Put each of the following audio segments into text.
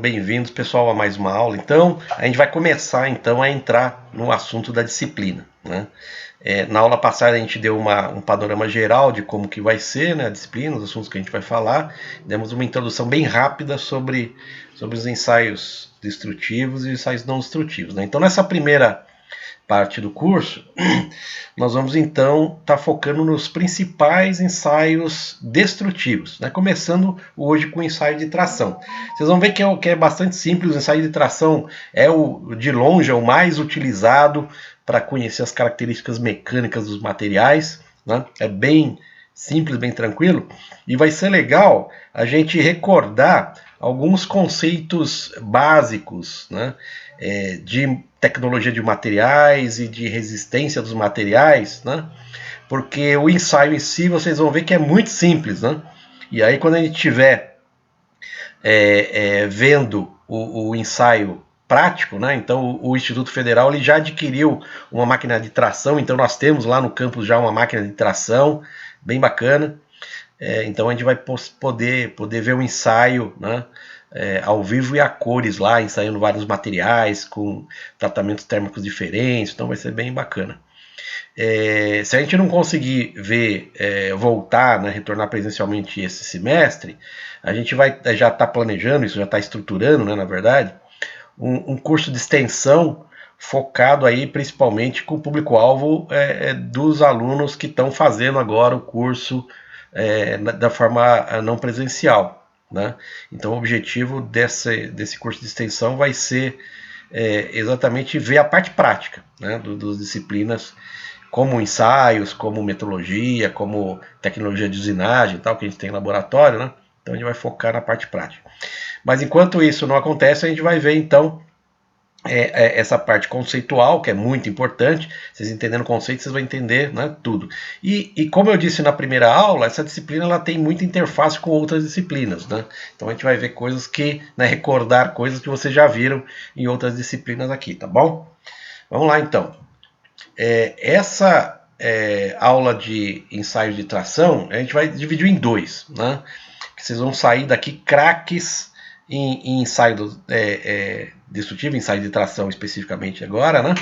bem-vindos, pessoal, a mais uma aula. Então, a gente vai começar então a entrar no assunto da disciplina, né? Na aula passada a gente deu um panorama geral de como que vai ser, né, a disciplina, os assuntos que a gente vai falar. Demos uma introdução bem rápida sobre os ensaios destrutivos e ensaios não destrutivos, né? Então, nessa primeira parte do curso, nós vamos então estar focando nos principais ensaios destrutivos, né? Começando hoje com o ensaio de tração. Vocês vão ver que é bastante simples. O ensaio de tração é de longe, é o mais utilizado para conhecer as características mecânicas dos materiais, né? É bem simples, bem tranquilo, e vai ser legal a gente recordar alguns conceitos básicos, né, de tecnologia de materiais e de resistência dos materiais, né, porque o ensaio em si vocês vão ver que é muito simples, né, e aí quando a gente estiver vendo o ensaio prático, né? Então o Instituto Federal ele já adquiriu uma máquina de tração, então nós temos lá no campus já uma máquina de tração bem bacana. Então a gente vai poder ver o ensaio, né, ao vivo e a cores lá, ensaiando vários materiais com tratamentos térmicos diferentes, então vai ser bem bacana. Se a gente não conseguir ver, voltar, né, retornar presencialmente esse semestre, a gente vai já estar planejando, isso já está estruturando, né, na verdade, um curso de extensão focado aí principalmente com o público-alvo dos alunos que estão fazendo agora o curso da forma não presencial, né? Então o objetivo desse curso de extensão vai ser exatamente ver a parte prática, né, das disciplinas, como ensaios, como metrologia, como tecnologia de usinagem, tal, que a gente tem em laboratório, né? Então a gente vai focar na parte prática. Mas enquanto isso não acontece, a gente vai ver então essa parte conceitual, que é muito importante. Vocês entendendo o conceito, vocês vão entender, né, tudo. E como eu disse na primeira aula, essa disciplina ela tem muita interface com outras disciplinas, né? Então a gente vai ver coisas que, né, recordar coisas que vocês já viram em outras disciplinas aqui, tá bom? Vamos lá então. Essa aula de ensaio de tração, a gente vai dividir em dois, né? Vocês vão sair daqui craques em ensaio destrutivo, ensaio de tração especificamente agora, né?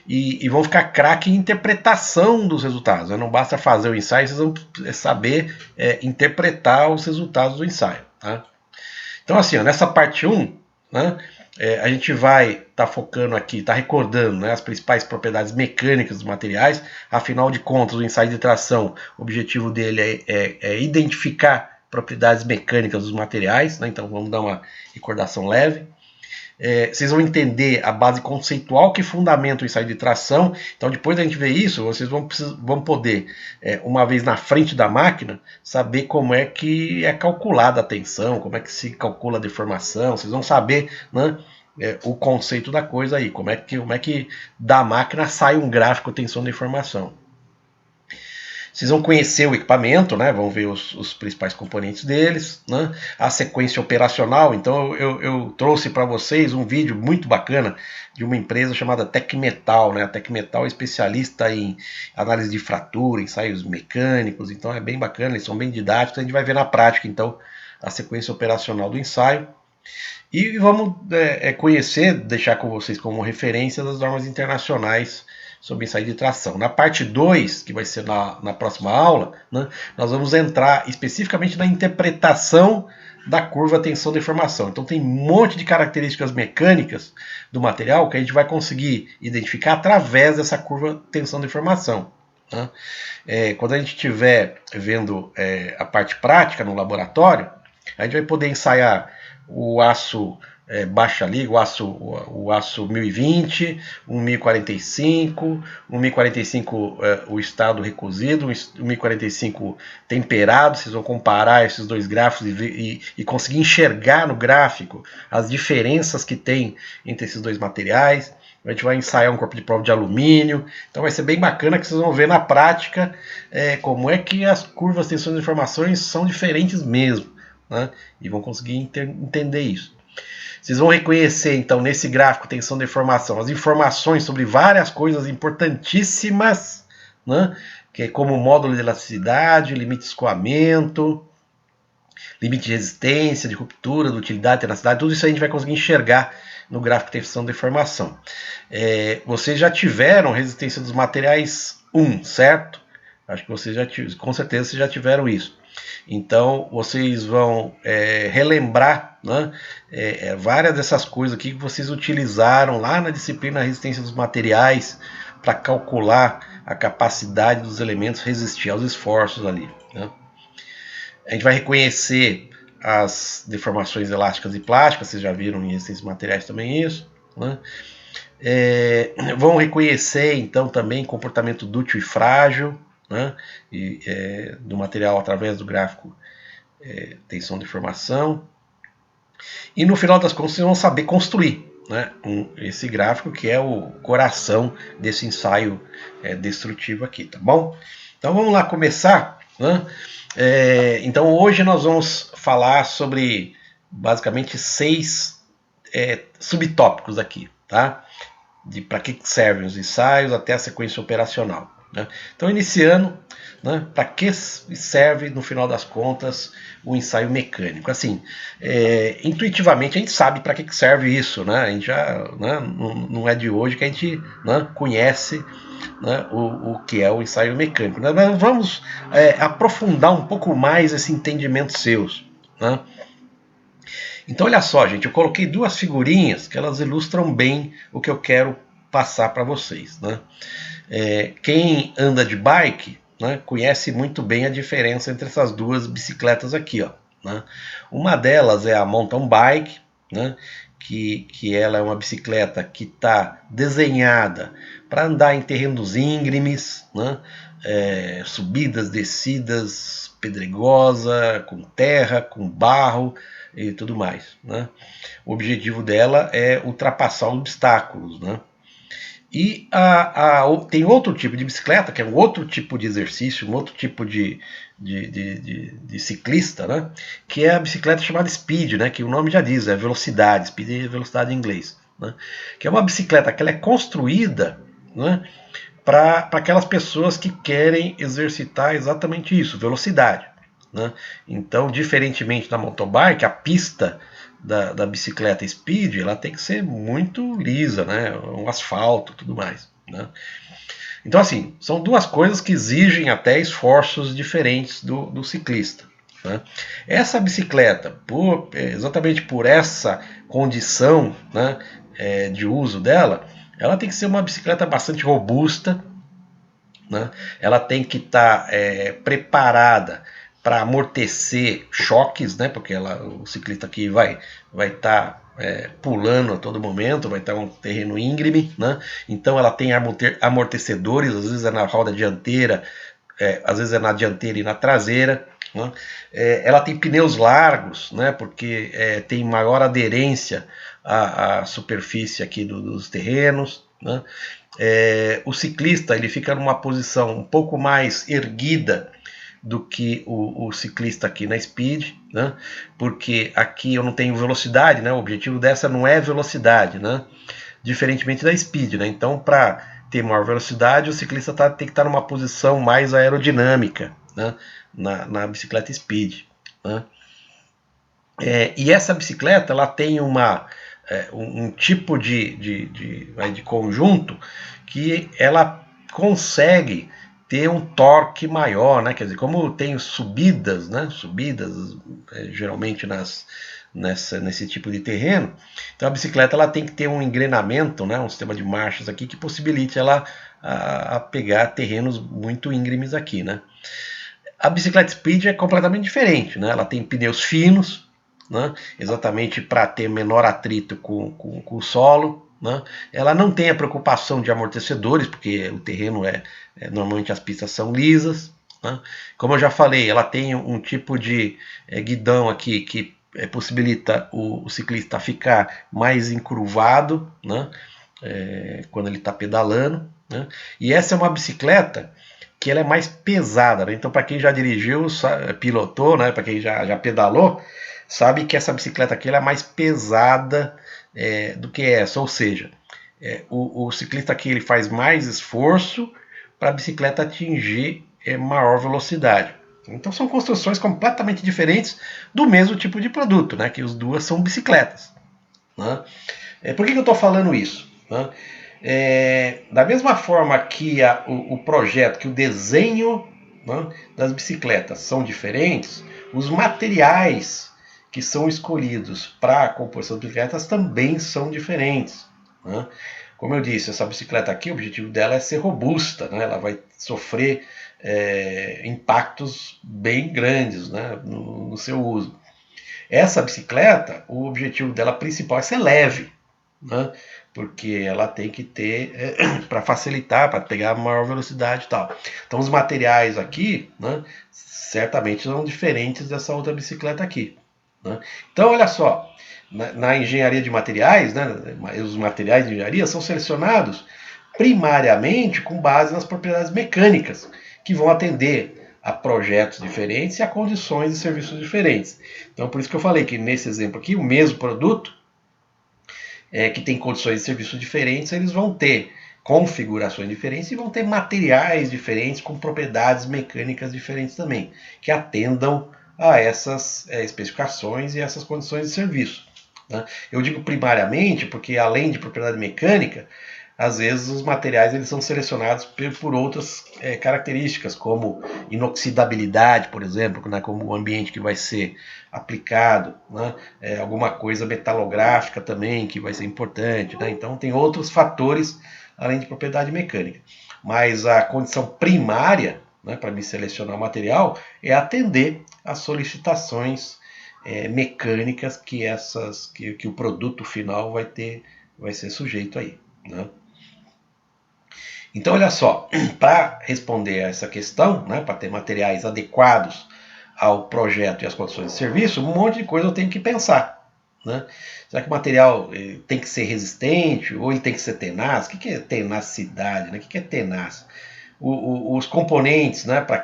E vão ficar craque em interpretação dos resultados, né? Não basta fazer o ensaio, vocês vão saber interpretar os resultados do ensaio, tá? Então assim, ó, nessa parte 1, né, a gente vai estar focando aqui, tá recordando, né, as principais propriedades mecânicas dos materiais. Afinal de contas, o ensaio de tração, o objetivo dele é identificar propriedades mecânicas dos materiais, né? Então vamos dar uma recordação leve. Vocês vão entender a base conceitual que fundamenta o ensaio de tração. Então depois da gente ver isso, vocês vão poder, uma vez na frente da máquina, saber como é que é calculada a tensão, como é que se calcula a deformação. Vocês vão saber, né, o conceito da coisa aí, como é que da máquina sai um gráfico tensão-deformação. Vocês vão conhecer o equipamento, né? Vão ver os principais componentes deles, né? A sequência operacional. Então eu trouxe para vocês um vídeo muito bacana de uma empresa chamada Tecmetal, né? A Tecmetal é especialista em análise de fratura, ensaios mecânicos, então é bem bacana, eles são bem didáticos. A gente vai ver na prática então a sequência operacional do ensaio. E vamos conhecer, deixar com vocês como referência as normas internacionais sobre ensaio de tração. Na parte 2, que vai ser na próxima aula, né, nós vamos entrar especificamente na interpretação da curva tensão-deformação. Então tem um monte de características mecânicas do material que a gente vai conseguir identificar através dessa curva tensão-deformação. Né? Quando a gente estiver vendo a parte prática no laboratório, a gente vai poder ensaiar o aço baixa liga, o aço 1020, um 1045, um 1045 o estado recozido, um 1045 temperado. Vocês vão comparar esses dois gráficos e conseguir enxergar no gráfico as diferenças que tem entre esses dois materiais. A gente vai ensaiar um corpo de prova de alumínio, então vai ser bem bacana que vocês vão ver na prática como é que as curvas de tensão de informações são diferentes mesmo, né? E vão conseguir entender isso. Vocês vão reconhecer, então, nesse gráfico tensão de deformação, as informações sobre várias coisas importantíssimas, né? Que é como módulo de elasticidade, limite de escoamento, limite de resistência, de ruptura, de utilidade, tenacidade, tudo isso a gente vai conseguir enxergar no gráfico de tensão de deformação. Vocês já tiveram resistência dos materiais 1, certo? Acho que vocês já tiveram, com certeza vocês já tiveram isso. Então vocês vão relembrar, né, várias dessas coisas aqui que vocês utilizaram lá na disciplina resistência dos materiais para calcular a capacidade dos elementos resistir aos esforços ali, né? A gente vai reconhecer as deformações elásticas e plásticas, vocês já viram em resistência de materiais também isso, né? Vão reconhecer então também comportamento dúctil e frágil, né? Do material através do gráfico tensão de deformação. E no final das contas vocês vão saber construir, né, esse gráfico que é o coração desse ensaio destrutivo aqui, tá bom? Então vamos lá começar, né? Então hoje nós vamos falar sobre basicamente 6 subtópicos aqui, tá? De para que servem os ensaios até a sequência operacional, né? Então iniciando, né, para que serve no final das contas o ensaio mecânico? Assim, intuitivamente a gente sabe para que serve isso, né? A gente já, né, não é de hoje que a gente, né, conhece, né, o que é o ensaio mecânico. Mas vamos aprofundar um pouco mais esse entendimento seus, né? Então olha só, gente, eu coloquei 2 figurinhas que elas ilustram bem o que eu quero passar para vocês, né? Quem anda de bike, né, conhece muito bem a diferença entre essas 2 bicicletas aqui, ó, né? Uma delas é a mountain bike, né, que ela é uma bicicleta que está desenhada para andar em terrenos íngremes, né, subidas, descidas, pedregosa, com terra, com barro e tudo mais, né? O objetivo dela é ultrapassar obstáculos, né? E tem outro tipo de bicicleta, que é um outro tipo de exercício, um outro tipo de ciclista, né? Que é a bicicleta chamada speed, né? Que o nome já diz, é velocidade, speed é velocidade em inglês, né? Que é uma bicicleta que ela é construída, né, para aquelas pessoas que querem exercitar exatamente isso, velocidade, né? Então, diferentemente da mountain bike, a pista da bicicleta speed, ela tem que ser muito lisa, né? Um asfalto, tudo mais, né? Então, assim, são 2 coisas que exigem até esforços diferentes do ciclista, né? Essa bicicleta, exatamente por essa condição, né, de uso dela, ela tem que ser uma bicicleta bastante robusta, né? Ela tem que estar preparada para amortecer choques, né? Porque o ciclista aqui vai estar pulando a todo momento, vai estar um terreno íngreme, né? Então ela tem amortecedores, às vezes é na roda dianteira, às vezes é na dianteira e na traseira, né? Ela tem pneus largos, né? Porque tem maior aderência à superfície aqui dos terrenos, né? O ciclista ele fica numa posição um pouco mais erguida do que o ciclista aqui na speed, né? Porque aqui eu não tenho velocidade, né? O objetivo dessa não é velocidade, né? Diferentemente da speed, né? Então, para ter maior velocidade, o ciclista tem que estar numa posição mais aerodinâmica, né? Na bicicleta speed, né? E essa bicicleta ela tem um tipo de conjunto que ela consegue ter um torque maior, né? Quer dizer, como tem subidas, né? Subidas geralmente nesse tipo de terreno, então a bicicleta ela tem que ter um engrenamento, né? Um sistema de marchas aqui que possibilite ela a pegar terrenos muito íngremes aqui, né? A bicicleta speed é completamente diferente, né? Ela tem pneus finos, né? Exatamente para ter menor atrito com o solo, né? Ela não tem a preocupação de amortecedores, porque o terreno normalmente as pistas são lisas, né? Como eu já falei, ela tem um tipo de guidão aqui que possibilita o ciclista ficar mais encurvado, né? Quando ele está pedalando, né? E essa é uma bicicleta que ela é mais pesada, né? Então, para quem já dirigiu, pilotou, né? Para quem já pedalou, sabe que essa bicicleta aqui ela é mais pesada do que essa. Ou seja, o ciclista aqui ele faz mais esforço para a bicicleta atingir maior velocidade, Então são construções completamente diferentes do mesmo tipo de produto, né? Que as duas são bicicletas. Né? Por que eu estou falando isso? Né? Da mesma forma que o projeto, que o desenho, né, das bicicletas são diferentes, os materiais que são escolhidos para a composição das bicicletas também são diferentes. Né? Como eu disse, essa bicicleta aqui, o objetivo dela é ser robusta, né? Ela vai sofrer impactos bem grandes, né, no seu uso. Essa bicicleta, o objetivo dela principal é ser leve, né? Porque ela tem que ter para facilitar, para pegar a maior velocidade e tal. Então os materiais aqui, né, certamente são diferentes dessa outra bicicleta aqui. Né? Então olha só, na engenharia de materiais, né, os materiais de engenharia são selecionados primariamente com base nas propriedades mecânicas, que vão atender a projetos diferentes e a condições de serviços diferentes. Então por isso que eu falei que nesse exemplo aqui, o mesmo produto, que tem condições de serviço diferentes, eles vão ter configurações diferentes e vão ter materiais diferentes com propriedades mecânicas diferentes também, que atendam a essas especificações e essas condições de serviço. Né? Eu digo primariamente porque, além de propriedade mecânica, às vezes os materiais eles são selecionados por outras características, como inoxidabilidade, por exemplo, né, como o ambiente que vai ser aplicado, né, alguma coisa metalográfica também que vai ser importante. Né, então tem outros fatores além de propriedade mecânica. Mas a condição primária, né, para me selecionar o material é atender às solicitações mecânicas que o produto final vai ser sujeito aí. Né? Então, olha só, para responder a essa questão, né, para ter materiais adequados ao projeto e às condições de serviço, um monte de coisa eu tenho que pensar. Né? Será que o material tem que ser resistente ou ele tem que ser tenaz? O que é tenacidade? Né? O que é tenaz? Os componentes, né, para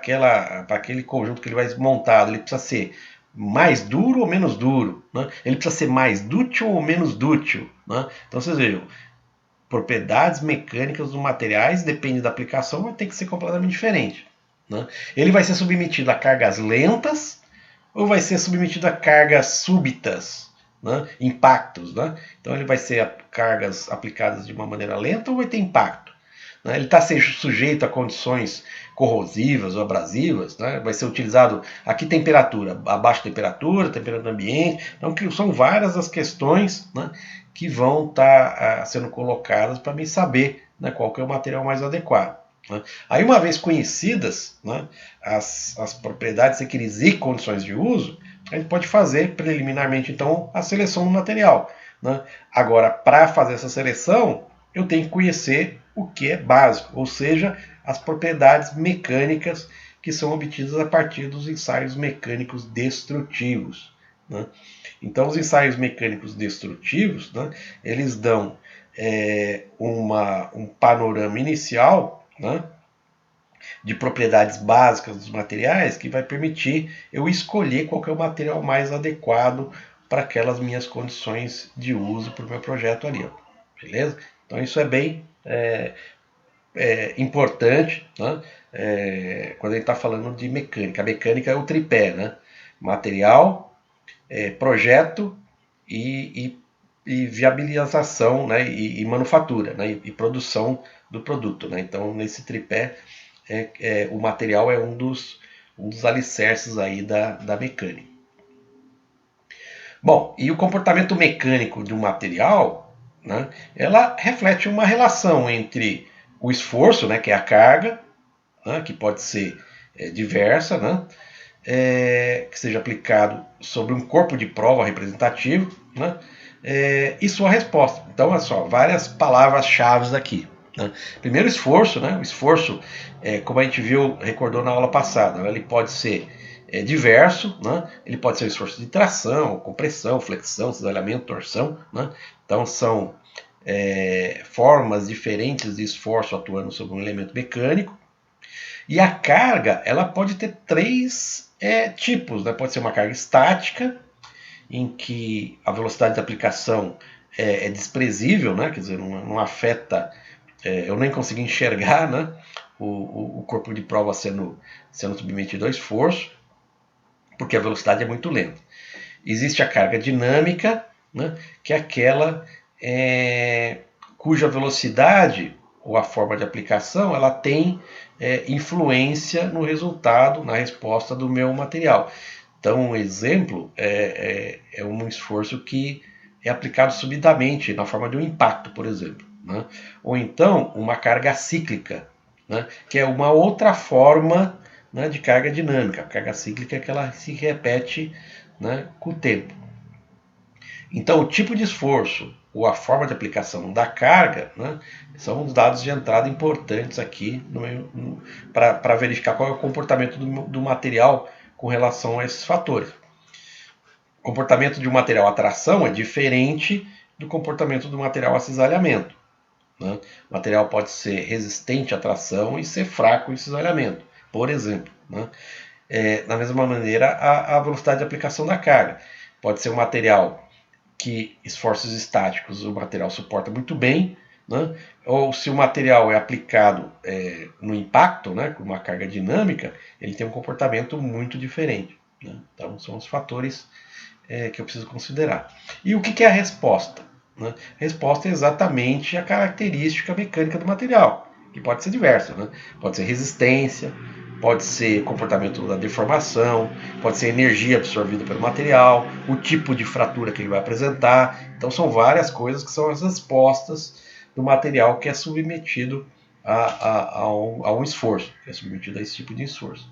aquele conjunto que ele vai montado, ele precisa ser mais duro ou menos duro? Né? Ele precisa ser mais dútil ou menos dútil? Né? Então vocês vejam, propriedades mecânicas dos materiais, depende da aplicação, vai ter que ser completamente diferente. Né? Ele vai ser submetido a cargas lentas ou vai ser submetido a cargas súbitas, né? Impactos. Né? Então ele vai ser cargas aplicadas de uma maneira lenta ou vai ter impacto? Né? Ele está sujeito a condições corrosivas ou abrasivas, né? Vai ser utilizado aqui temperatura, abaixo temperatura ambiente. Então são várias as questões, né, que vão estar sendo colocadas para mim saber, né, qual que é o material mais adequado. Né? Aí uma vez conhecidas, né, as propriedades requisitos e condições de uso, a gente pode fazer preliminarmente então a seleção do material. Né? Agora, para fazer essa seleção, eu tenho que conhecer o que é básico, ou seja, as propriedades mecânicas que são obtidas a partir dos ensaios mecânicos destrutivos. Né? Então, os ensaios mecânicos destrutivos, né, eles dão um panorama inicial, né, de propriedades básicas dos materiais que vai permitir eu escolher qual que é o material mais adequado para aquelas minhas condições de uso para o meu projeto ali. Ó. Beleza? Então isso é bem importante, né? Quando a gente está falando de mecânica. A mecânica é o tripé, né? Material, projeto e viabilização, né? E manufatura, né? E produção do produto. Né? Então, nesse tripé, o material é um dos alicerces aí da mecânica. Bom, e o comportamento mecânico de um material, né, ela reflete uma relação entre o esforço, né, que é a carga, né, que pode ser diversa, né, que seja aplicado sobre um corpo de prova representativo, né, e sua resposta. Então, olha só, várias palavras-chave aqui. Né. Primeiro, esforço. Né, o esforço, como a gente viu, recordou na aula passada, né, ele pode ser diverso, né? Ele pode ser esforço de tração, compressão, flexão, cisalhamento, torção. Né? Então são formas diferentes de esforço atuando sobre um elemento mecânico. E a carga, ela pode ter três tipos. Né? Pode ser uma carga estática, em que a velocidade de aplicação é desprezível, né? Quer dizer, não afeta, eu nem consigo enxergar, né? o corpo de prova sendo submetido ao esforço, porque a velocidade é muito lenta. Existe a carga dinâmica, né, que é aquela cuja velocidade ou a forma de aplicação ela tem influência no resultado, na resposta do meu material. Então, um exemplo é um esforço que é aplicado subitamente, na forma de um impacto, por exemplo. Né? Ou então, uma carga cíclica, né? Que é uma outra forma, né, de carga dinâmica. A carga cíclica é que ela se repete, né, com o tempo. Então, o tipo de esforço ou a forma de aplicação da carga, né, são os dados de entrada importantes aqui para verificar qual é o comportamento do material com relação a esses fatores. O comportamento de um material à tração é diferente do comportamento do material a cisalhamento. Né? O material pode ser resistente à tração e ser fraco em cisalhamento, por exemplo. Né? Da mesma maneira, a velocidade de aplicação da carga. Pode ser um material que esforços estáticos o material suporta muito bem, né? Ou se o material é aplicado no impacto, né, com uma carga dinâmica, ele tem um comportamento muito diferente. Né? Então, são os fatores que eu preciso considerar. E o que é a resposta? Né? A resposta é exatamente a característica mecânica do material, que pode ser diversa. Né? Pode ser resistência, pode ser comportamento da deformação, pode ser energia absorvida pelo material, o tipo de fratura que ele vai apresentar. Então são várias coisas que são as respostas do material que é submetido a um esforço, que é submetido a esse tipo de esforço.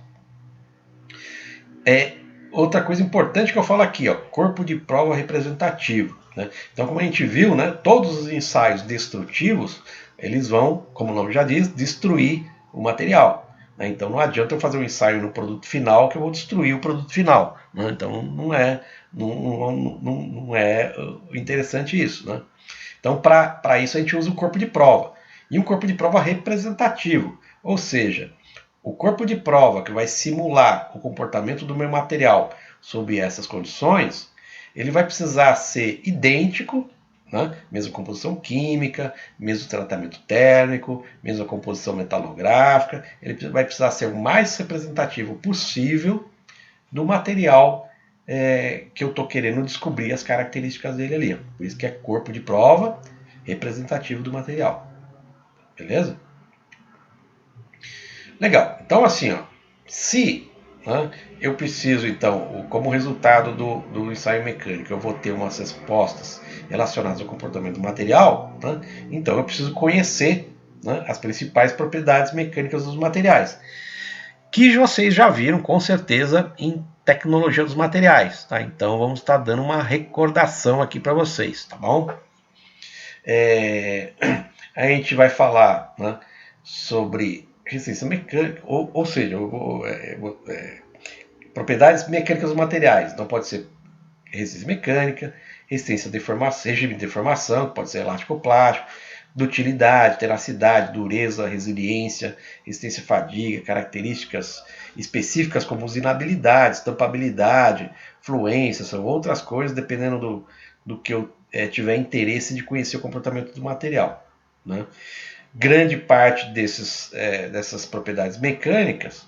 Outra coisa importante que eu falo aqui, ó, corpo de prova representativo. Né? Então, como a gente viu, né, todos os ensaios destrutivos, eles vão, como o nome já diz, destruir o material. Né? Então, não adianta eu fazer um ensaio no produto final que eu vou destruir o produto final. Né? Então, não é interessante isso. Né? Então, para isso, a gente usa o corpo de prova. E um corpo de prova representativo, ou seja, o corpo de prova que vai simular o comportamento do meu material sob essas condições, ele vai precisar ser idêntico, né? Mesma composição química, mesmo tratamento térmico, mesma composição metalográfica, ele vai precisar ser o mais representativo possível do material que eu estou querendo descobrir as características dele ali. Por isso que é corpo de prova representativo do material. Beleza? Legal. Então, assim, ó, se eu preciso, então, como resultado do ensaio mecânico, eu vou ter umas respostas relacionadas ao comportamento do material, então eu preciso conhecer as principais propriedades mecânicas dos materiais, que vocês já viram, com certeza, em tecnologia dos materiais. Tá? Então, vamos estar dando uma recordação aqui para vocês, tá bom? A gente vai falar sobre resistência mecânica, ou seja, propriedades mecânicas dos materiais. Então pode ser resistência mecânica, resistência deformação, regime de deformação, pode ser elástico plástico, dutilidade, tenacidade, dureza, resiliência, resistência à fadiga, características específicas como usinabilidade, estampabilidade, fluência, são outras coisas, dependendo do que eu tiver interesse de conhecer o comportamento do material. Né? Grande parte dessas propriedades mecânicas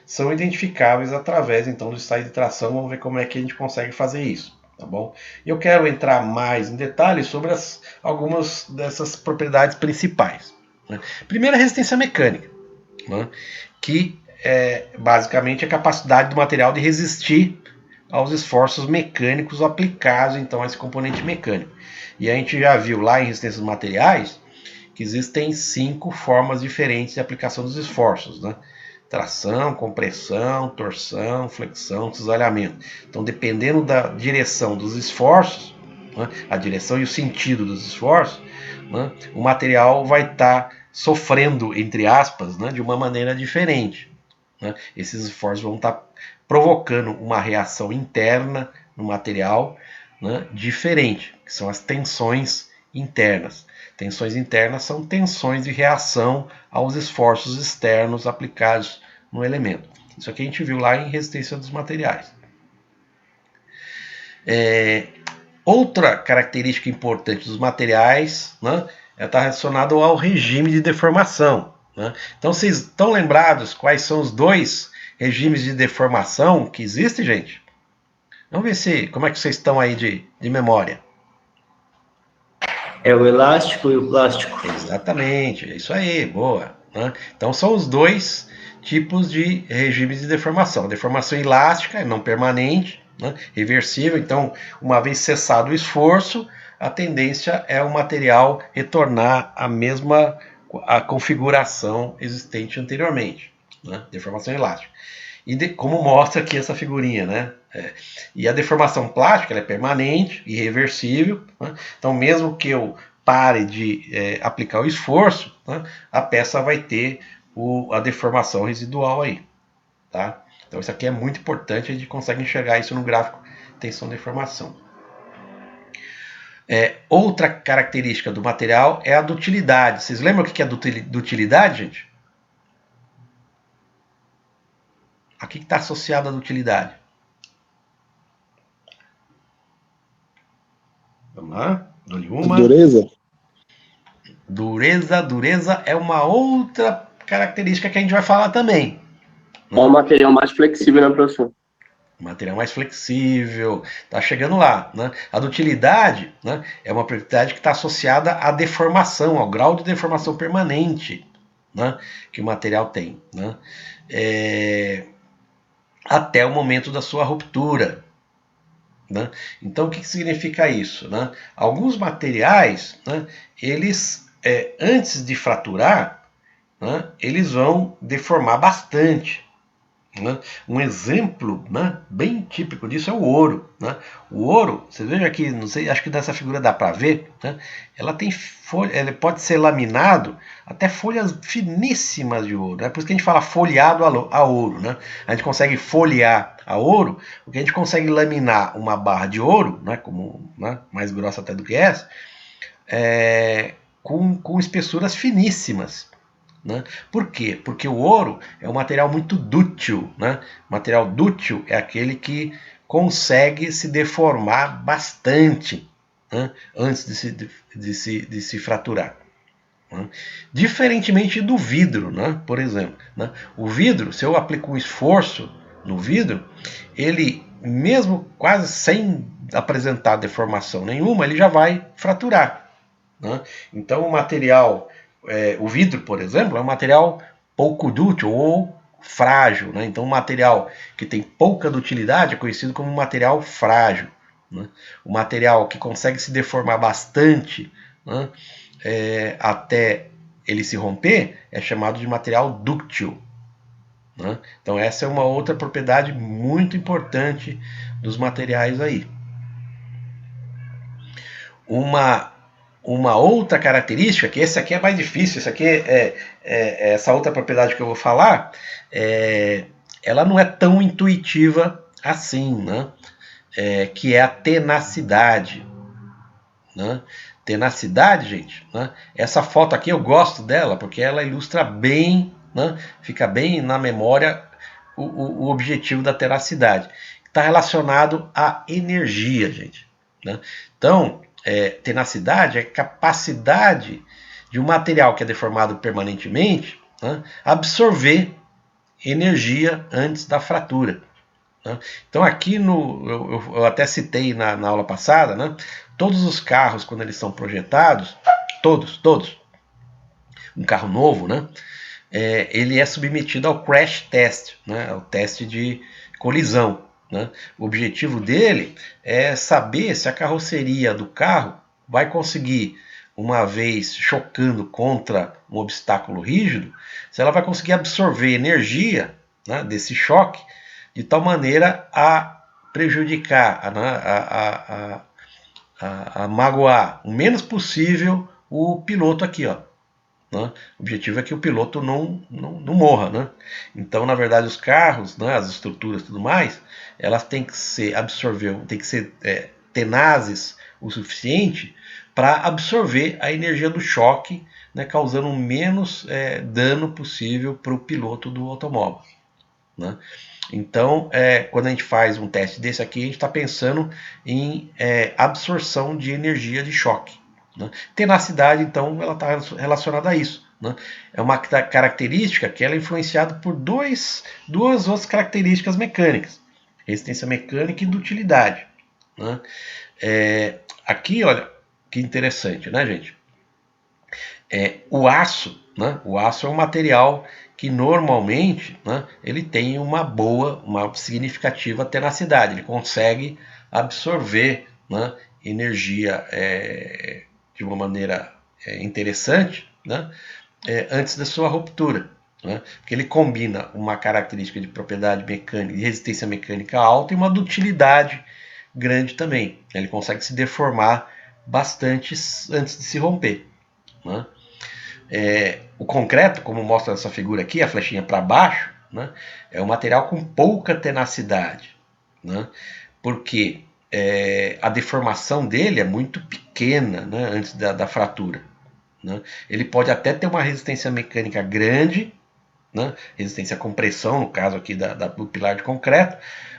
são identificáveis através então do ensaio de tração. Vamos ver como é que a gente consegue fazer isso. Tá bom? Eu quero entrar mais em detalhes sobre algumas dessas propriedades principais. Né? Primeiro, a resistência mecânica, que é basicamente a capacidade do material de resistir aos esforços mecânicos aplicados então a esse componente mecânico. E a gente já viu lá em resistência dos materiais que existem 5 formas diferentes de aplicação dos esforços, né? Tração, compressão, torção, flexão, cisalhamento. Então, dependendo da direção dos esforços, a direção e o sentido dos esforços, o material vai estar sofrendo, entre aspas, de uma maneira diferente. Esses esforços vão estar provocando uma reação interna no material diferente, que são as tensões internas. Tensões internas são tensões de reação aos esforços externos aplicados no elemento. Isso aqui a gente viu lá em resistência dos materiais. Outra característica importante dos materiais está relacionada ao regime de deformação. né? Então vocês estão lembrados quais são os dois regimes de deformação que existem, gente? Vamos ver se como é que vocês estão aí de memória. É o elástico e o plástico. Exatamente, é isso aí, boa. Né? Então são os dois tipos de regimes de deformação. A deformação elástica é não permanente, né? Reversível. Então, uma vez cessado o esforço, a tendência é o material retornar à mesma a configuração existente anteriormente. Né? Deformação elástica. E como mostra aqui essa figurinha, né? E a deformação plástica ela é permanente, irreversível. Né? Então, mesmo que eu pare de aplicar o esforço, né? A peça vai ter a deformação residual aí. Tá? Então, isso aqui é muito importante, a gente consegue enxergar isso no gráfico tensão-deformação. Outra característica do material é a dutilidade. Vocês lembram o que é dutilidade, gente? A que está associada a dutilidade? Vamos lá, dou-lhe uma. Dureza? Dureza é uma outra característica que a gente vai falar também. É o material mais flexível, né, professor? Material mais flexível, tá chegando lá, né? A dutilidade, né, é uma propriedade que está associada à deformação, ao grau de deformação permanente, né, que o material tem, né? Até o momento da sua ruptura. Né? Então, o que significa isso? Né? Alguns materiais, né, eles, antes de fraturar, né, eles vão deformar bastante. Né? Um exemplo, né, bem típico disso é o ouro. Né? O ouro, você veja aqui, não sei, acho que nessa figura dá para ver, né? Ela tem folha, ele pode ser laminado até folhas finíssimas de ouro. É por isso que a gente fala folheado a ouro. Né? A gente consegue folhear a ouro, porque a gente consegue laminar uma barra de ouro, né, como, né, mais grossa até do que essa, com espessuras finíssimas. Né? Por quê? Porque o ouro é um material muito dútil. Né? O material dútil é aquele que consegue se deformar bastante, né, antes de se fraturar. Né? Diferentemente do vidro, né, por exemplo. Né? O vidro, se eu aplico um esforço no vidro, ele, mesmo quase sem apresentar deformação nenhuma, ele já vai fraturar. Né? Então o material, o vidro, por exemplo, é um material pouco dútil ou frágil. Né? Então um material que tem pouca dutilidade é conhecido como material frágil. Né? O material que consegue se deformar bastante, né, até ele se romper é chamado de material dúctil. Né? Então essa é uma outra propriedade muito importante dos materiais aí. Uma outra característica, que esse aqui é mais difícil, esse aqui essa outra propriedade que eu vou falar, ela não é tão intuitiva assim, né? Que é a tenacidade. Né? Tenacidade, gente, né? Essa foto aqui eu gosto dela porque ela ilustra bem, né? Fica bem na memória o objetivo da tenacidade. Está relacionado à energia, gente. Né? Então, tenacidade é capacidade de um material que é deformado permanentemente, né, absorver energia antes da fratura. Né? Então aqui eu até citei na aula passada, né, todos os carros quando eles são projetados, todos, um carro novo, né, ele é submetido ao crash test, né, ao teste de colisão. Né? O objetivo dele é saber se a carroceria do carro vai conseguir, uma vez chocando contra um obstáculo rígido, se ela vai conseguir absorver energia, né, desse choque de tal maneira a prejudicar, a magoar o menos possível o piloto aqui, ó. Né? O objetivo é que o piloto não morra. Né? Então, na verdade, os carros, né, as estruturas e tudo mais, elas têm que ser tenazes o suficiente para absorver a energia do choque, né, causando o menos dano possível para o piloto do automóvel. Né? Então, quando a gente faz um teste desse aqui, a gente está pensando em absorção de energia de choque. Né? Tenacidade, então, ela está relacionada a isso. né, é uma característica que ela é influenciada por duas outras características mecânicas, resistência mecânica e dutilidade. Né? Aqui, olha, que interessante, né, gente? O aço, né? O aço é um material que normalmente, né, ele tem uma significativa tenacidade, ele consegue absorver, né, energia de uma maneira interessante, né, antes da sua ruptura. Né, porque ele combina uma característica de propriedade mecânica, de resistência mecânica alta e uma dutilidade grande também. Ele consegue se deformar bastante antes de se romper. Né? O concreto, como mostra essa figura aqui, a flechinha para baixo, né, é um material com pouca tenacidade, né, porque a deformação dele é muito pequena, né, antes da fratura. Né. Ele pode até ter uma resistência mecânica grande, né, resistência à compressão, no caso aqui do pilar de concreto,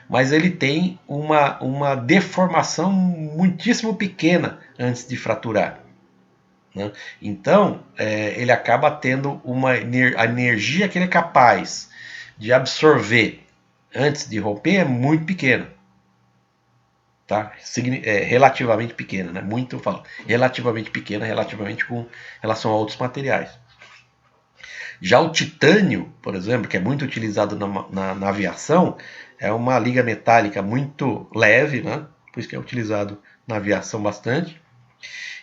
mas ele tem uma deformação muitíssimo pequena antes de fraturar. Né? Então, ele acaba tendo a energia que ele é capaz de absorver antes de romper é muito pequena. Tá? Relativamente pequena, né? Muito eu falo. Relativamente pequena, relativamente com relação a outros materiais. Já o titânio, por exemplo, que é muito utilizado na aviação, é uma liga metálica muito leve, né? Por isso que é utilizado na aviação bastante.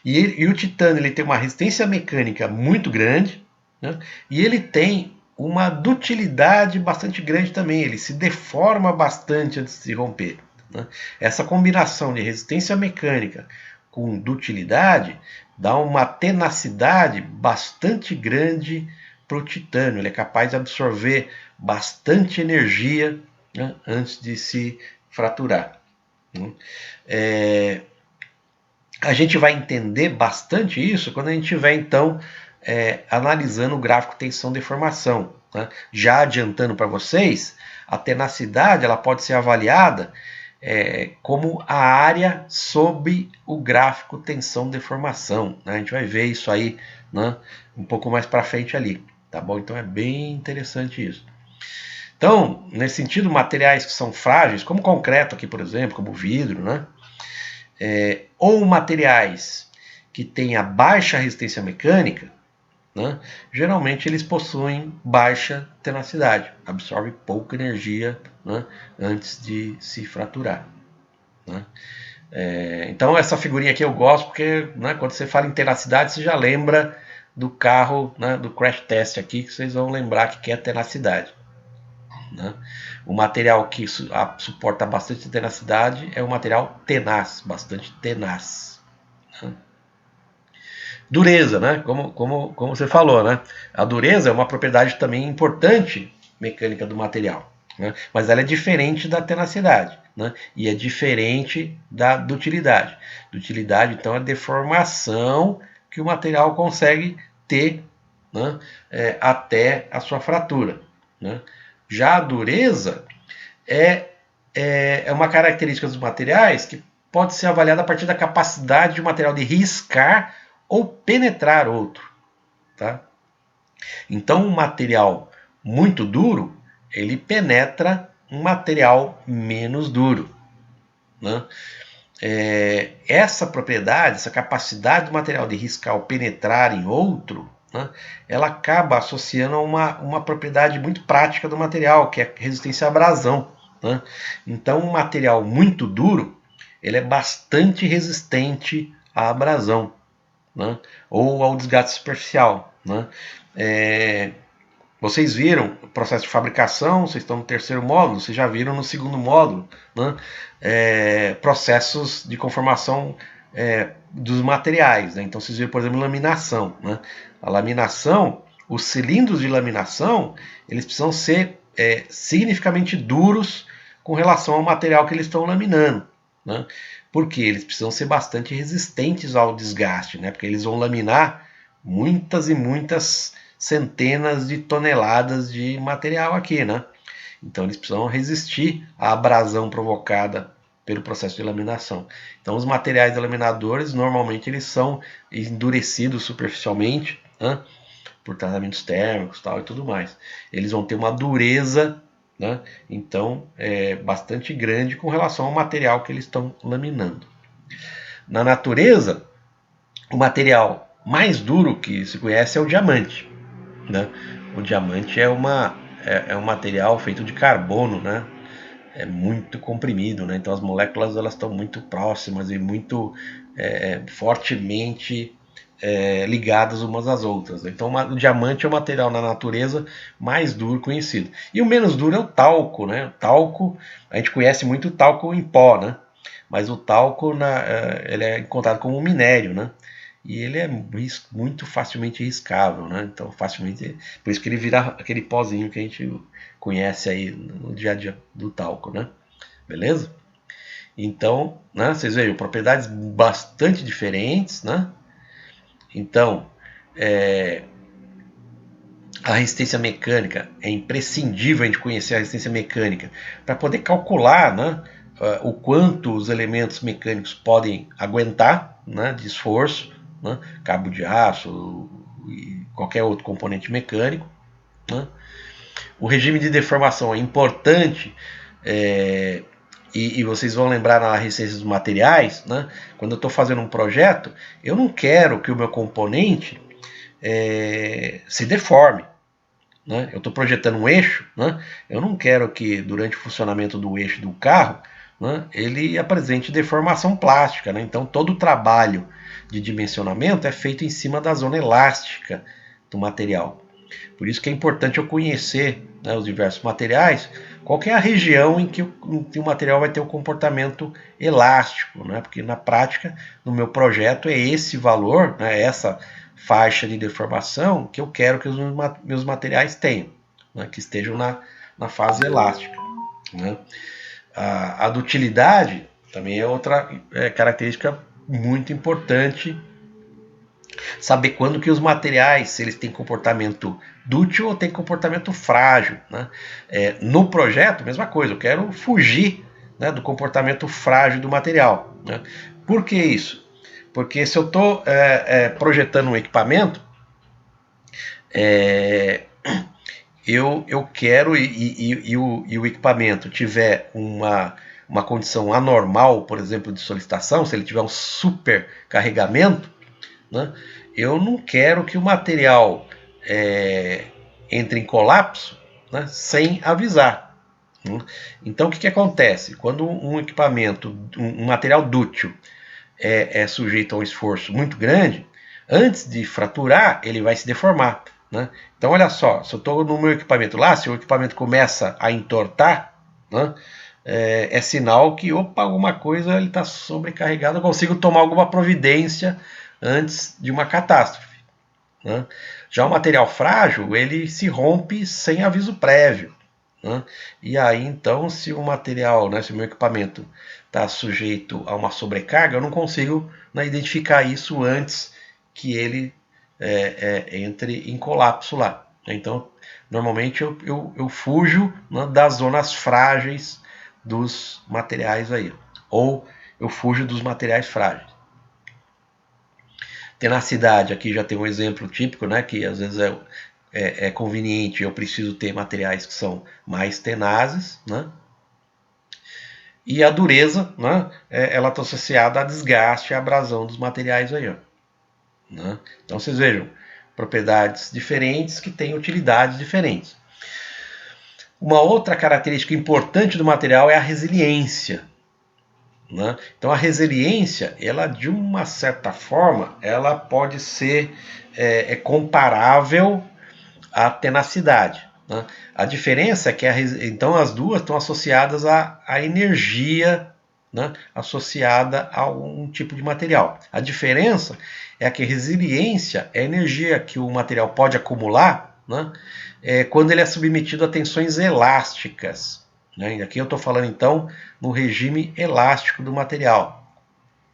E o titânio ele tem uma resistência mecânica muito grande, né? E ele tem uma dutilidade bastante grande também. Ele se deforma bastante antes de se romper. Né? Essa combinação de resistência mecânica com dutilidade dá uma tenacidade bastante grande para o titânio. Ele é capaz de absorver bastante energia, né, antes de se fraturar. Né? A gente vai entender bastante isso quando a gente estiver, então, analisando o gráfico tensão-deformação. Né? Já adiantando para vocês, a tenacidade ela pode ser avaliada como a área sob o gráfico tensão-deformação. Né? A gente vai ver isso aí, né, um pouco mais para frente ali. Tá bom? Então é bem interessante isso. Então, nesse sentido, materiais que são frágeis, como concreto aqui, por exemplo, como vidro, né? Ou materiais que tenha baixa resistência mecânica, né, geralmente eles possuem baixa tenacidade, absorve pouca energia, né, antes de se fraturar. Né. Então essa figurinha aqui eu gosto porque, né, quando você fala em tenacidade você já lembra do carro, né, do crash test aqui, que vocês vão lembrar que é tenacidade. Né. O material que suporta bastante tenacidade é o material tenaz, bastante tenaz. Né. Dureza, né? Como você falou, né? A dureza é uma propriedade também importante mecânica do material, né? Mas ela é diferente da tenacidade, né? E é diferente da dutilidade. Dutilidade, então, é a deformação que o material consegue ter, né, até a sua fratura. Né? Já a dureza é uma característica dos materiais que pode ser avaliada a partir da capacidade de um material de riscar ou penetrar outro. Tá? Então, um material muito duro, ele penetra um material menos duro. Né? Essa propriedade, essa capacidade do material de riscar ou penetrar em outro, né, ela acaba associando a uma propriedade muito prática do material, que é a resistência à abrasão. Né? Então, um material muito duro, ele é bastante resistente à abrasão, né, ou ao desgaste superficial. Né? Vocês viram o processo de fabricação, vocês estão no terceiro módulo, vocês já viram no segundo módulo, né, processos de conformação dos materiais. Né? Então vocês viram, por exemplo, laminação. Né? A laminação, os cilindros de laminação, eles precisam ser significativamente duros com relação ao material que eles estão laminando. Né? Porque eles precisam ser bastante resistentes ao desgaste, né? Porque eles vão laminar muitas e muitas centenas de toneladas de material aqui, né? Então eles precisam resistir à abrasão provocada pelo processo de laminação. Então os materiais laminadores normalmente eles são endurecidos superficialmente, né, por tratamentos térmicos tal, e tudo mais. Eles vão ter uma dureza, né, então bastante grande com relação ao material que eles estão laminando. Na natureza, o material mais duro que se conhece é o diamante, né? O diamante é um material feito de carbono, né? É muito comprimido, né? Então as moléculas elas estão muito próximas e muito fortemente ligadas umas às outras. Então o diamante é o material na natureza mais duro conhecido. E o menos duro é o talco, né? O talco, a gente conhece muito o talco em pó, né? Mas o talco ele é encontrado como um minério, né? E ele é muito facilmente riscável, né? Então facilmente, por isso que ele vira aquele pozinho que a gente conhece aí no dia a dia do talco, né? Beleza? Então, né, vocês vejam, propriedades bastante diferentes, né? Então, a resistência mecânica, é imprescindível a gente conhecer a resistência mecânica para poder calcular, né, o quanto os elementos mecânicos podem aguentar, né, de esforço, né, cabo de aço e qualquer outro componente mecânico, né. O regime de deformação é importante, e vocês vão lembrar na resistência dos materiais, né, quando eu estou fazendo um projeto, eu não quero que o meu componente se deforme. Né? Eu estou projetando um eixo, né? Eu não quero que durante o funcionamento do eixo do carro, né, ele apresente deformação plástica. Né? Então todo o trabalho de dimensionamento é feito em cima da zona elástica do material. Por isso que é importante eu conhecer, né, os diversos materiais, qual que é a região em que o material vai ter um comportamento elástico, né? Porque na prática, no meu projeto, é esse valor, né, essa faixa de deformação que eu quero que os meus materiais tenham, né, que estejam na fase elástica. Né? A dutilidade também é outra característica muito importante, saber quando que os materiais, se eles têm comportamento dútil ou têm comportamento frágil. Né? No projeto, mesma coisa, eu quero fugir, né, do comportamento frágil do material. Né? Por que isso? Porque se eu estou projetando um equipamento, eu quero e o equipamento tiver uma condição anormal, por exemplo, de solicitação, se ele tiver um super carregamento, né, eu não quero que o material entre em colapso, né, sem avisar. Então o que acontece? Quando um equipamento, um material dútil é sujeito a um esforço muito grande, antes de fraturar, ele vai se deformar. Né? Então, olha só, se eu estou no meu equipamento lá, se o equipamento começa a entortar, né, é sinal que, opa, alguma coisa ele está sobrecarregado, eu consigo tomar alguma providência antes de uma catástrofe. Né? Já o material frágil, ele se rompe sem aviso prévio. Né? E aí, então, se o material, né, se o meu equipamento está sujeito a uma sobrecarga, eu não consigo, né, identificar isso antes que ele entre em colapso lá. Então, normalmente eu fujo, né, das zonas frágeis dos materiais aí, ou eu fujo dos materiais frágeis. Tenacidade, aqui já tem um exemplo típico, né, que às vezes é conveniente, eu preciso ter materiais que são mais tenazes, né? E a dureza, né, ela está associada a desgaste e abrasão dos materiais aí. Ó, né? Então vocês vejam, propriedades diferentes que têm utilidades diferentes. Uma outra característica importante do material é a resiliência. Né? Então a resiliência, ela de uma certa forma, ela pode ser comparável à tenacidade. Né? A diferença é que então as duas estão associadas à energia, né, associada a um tipo de material. A diferença é que a resiliência é a energia que o material pode acumular, né, quando ele é submetido a tensões elásticas. Né? Aqui eu estou falando então no regime elástico do material.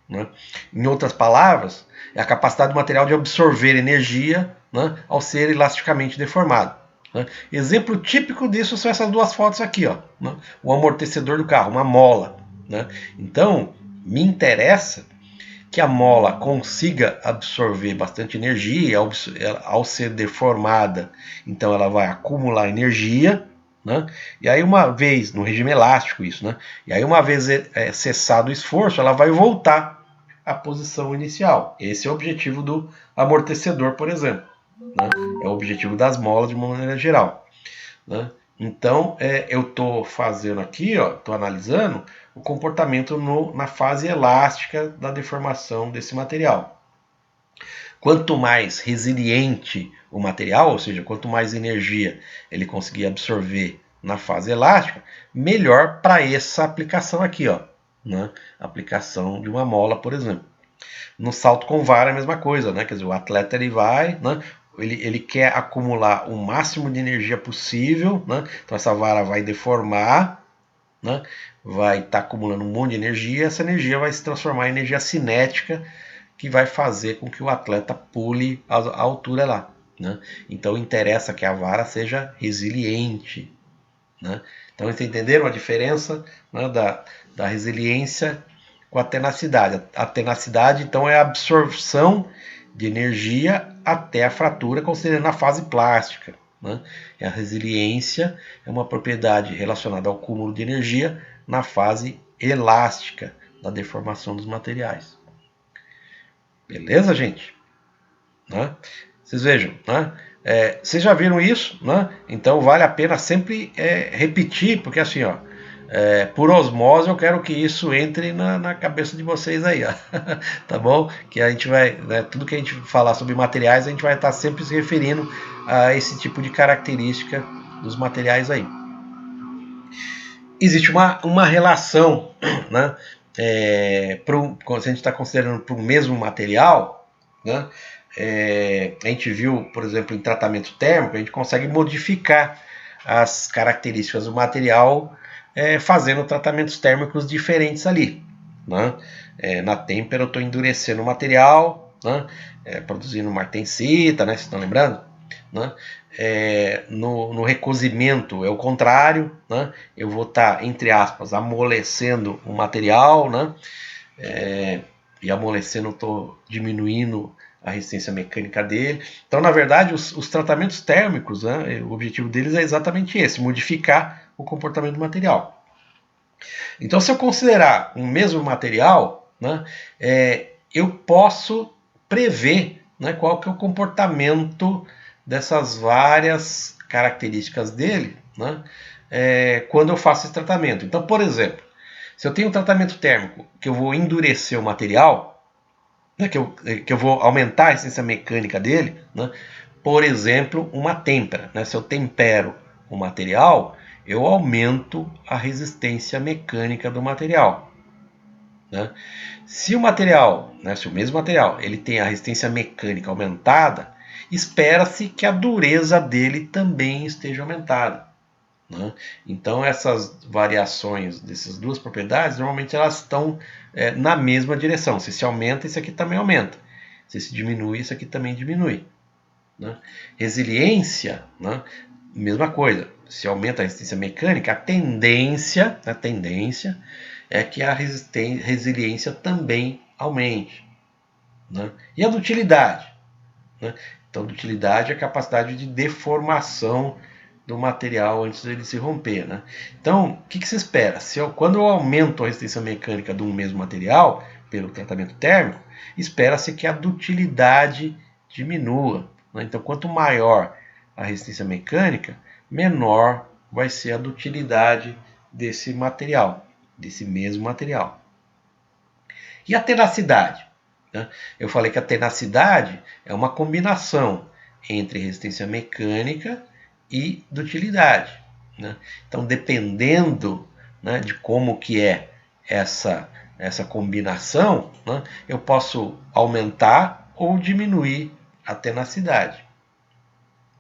Né? Em outras palavras, é a capacidade do material de absorver energia, né, ao ser elasticamente deformado. Né? Exemplo típico disso são essas duas fotos aqui, ó, né? O amortecedor do carro, uma mola. Né? Então, me interessa que a mola consiga absorver bastante energia, ao ser deformada, então ela vai acumular energia, né? E aí uma vez, no regime elástico isso, né? E aí uma vez cessado o esforço, ela vai voltar à posição inicial. Esse é o objetivo do amortecedor, por exemplo, né? É o objetivo das molas de uma maneira geral, né? Então, eu estou fazendo aqui, estou analisando o comportamento na fase elástica da deformação desse material. Quanto mais resiliente o material, ou seja, quanto mais energia ele conseguir absorver na fase elástica, melhor para essa aplicação aqui, né? Aplicação de uma mola, por exemplo. No salto com vara é a mesma coisa, né? Quer dizer, o atleta ele vai, né? Ele quer acumular o máximo de energia possível, né? Então essa vara vai deformar, né? Vai estar acumulando um monte de energia, essa energia vai se transformar em energia cinética, que vai fazer com que o atleta pule a altura lá, né? Então interessa que a vara seja resiliente, né? Então vocês entenderam a diferença, né, da resiliência com a tenacidade. A tenacidade, então, é a absorção de energia até a fratura, considerando a fase plástica, né? E a resiliência é uma propriedade relacionada ao cúmulo de energia na fase elástica da deformação dos materiais. Beleza, gente? Né? Vocês vejam, né? Vocês já viram isso, né? Então vale a pena sempre repetir, porque assim, por osmose eu quero que isso entre na cabeça de vocês aí, ó. Tá bom? Que a gente vai, né, tudo que a gente falar sobre materiais, a gente vai estar sempre se referindo a esse tipo de característica dos materiais aí. Existe uma relação, né? Se a gente está considerando para o mesmo material, né? A gente viu, por exemplo, em tratamento térmico, a gente consegue modificar as características do material fazendo tratamentos térmicos diferentes ali, né? Na têmpera eu estou endurecendo o material, né? Produzindo martensita, né? Vocês estão lembrando? Né? No recozimento é o contrário, né? Eu vou estar, entre aspas, amolecendo o material, né? E amolecendo, eu estou diminuindo a resistência mecânica dele. Então, na verdade, os tratamentos térmicos, né, o objetivo deles é exatamente esse, modificar o comportamento do material. Então, se eu considerar um mesmo material, né, eu posso prever, né, qual que é o comportamento dessas várias características dele, né, quando eu faço esse tratamento. Então, por exemplo, se eu tenho um tratamento térmico que eu vou endurecer o material, né, que eu vou aumentar a resistência mecânica dele, né, por exemplo, uma têmpera. Né, se eu tempero o material, eu aumento a resistência mecânica do material. Né? Se o material, né, se o mesmo material, ele tem a resistência mecânica aumentada, espera-se que a dureza dele também esteja aumentada. Né? Então essas variações dessas duas propriedades, normalmente elas estão na mesma direção. Se aumenta, isso aqui também aumenta. Se diminui, isso aqui também diminui. Né? Resiliência, né? Mesma coisa. Se aumenta a resistência mecânica, a tendência é que a resiliência também aumente. Né? E a dutilidade? Né? Então, dutilidade é a capacidade de deformação do material antes dele se romper. Né? Então, o que se espera? Quando eu aumento a resistência mecânica de um mesmo material, pelo tratamento térmico, espera-se que a dutilidade diminua. Né? Então, quanto maior a resistência mecânica, menor vai ser a dutilidade desse material, desse mesmo material. E a tenacidade? Né? Eu falei que a tenacidade é uma combinação entre resistência mecânica e dutilidade. Né? Então, dependendo, né, de como que é essa combinação, né, eu posso aumentar ou diminuir a tenacidade.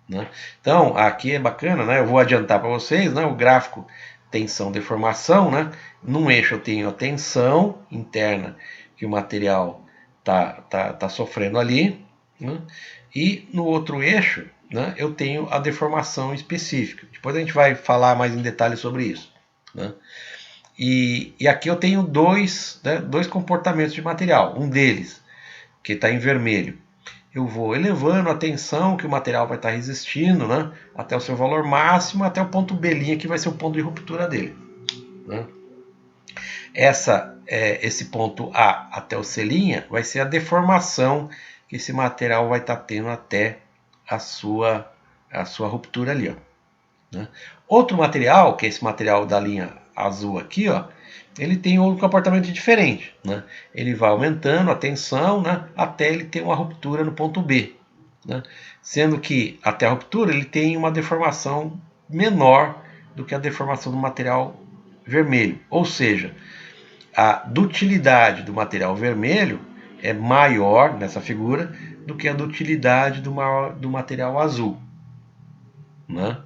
Né? Então, aqui é bacana, né? Eu vou adiantar para vocês, né? O gráfico tensão-deformação, né? Num eixo eu tenho a tensão interna que o material tá sofrendo ali, né? E no outro eixo, né, eu tenho a deformação específica. Depois a gente vai falar mais em detalhes sobre isso. Né? E aqui eu tenho dois comportamentos de material. Um deles, que está em vermelho, eu vou elevando a tensão que o material vai estar resistindo, né, até o seu valor máximo, até o ponto B', que vai ser o ponto de ruptura dele. Né? Esse ponto A até o C' vai ser a deformação que esse material vai estar tendo até a sua ruptura ali. Ó, né? Outro material, que é esse material da linha azul aqui, ó, ele tem um comportamento diferente. Né? Ele vai aumentando a tensão, né, até ele ter uma ruptura no ponto B. Né? Sendo que até a ruptura ele tem uma deformação menor do que a deformação do material vermelho. Ou seja, a dutilidade do material vermelho é maior nessa figura do que a dutilidade do material azul. Né?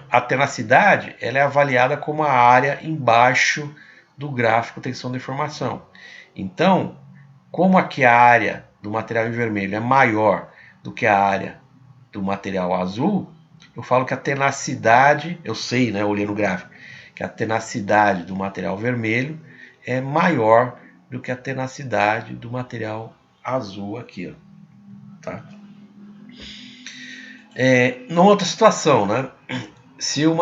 A tenacidade ela é avaliada como a área embaixo do gráfico tensão-deformação. Então, como aqui a área do material em vermelho é maior do que a área do material azul, eu falo que a tenacidade, eu sei, né, olhando o gráfico, que a tenacidade do material vermelho é maior do que a tenacidade do material azul aqui. Ó, tá? Numa outra situação, né? Se eu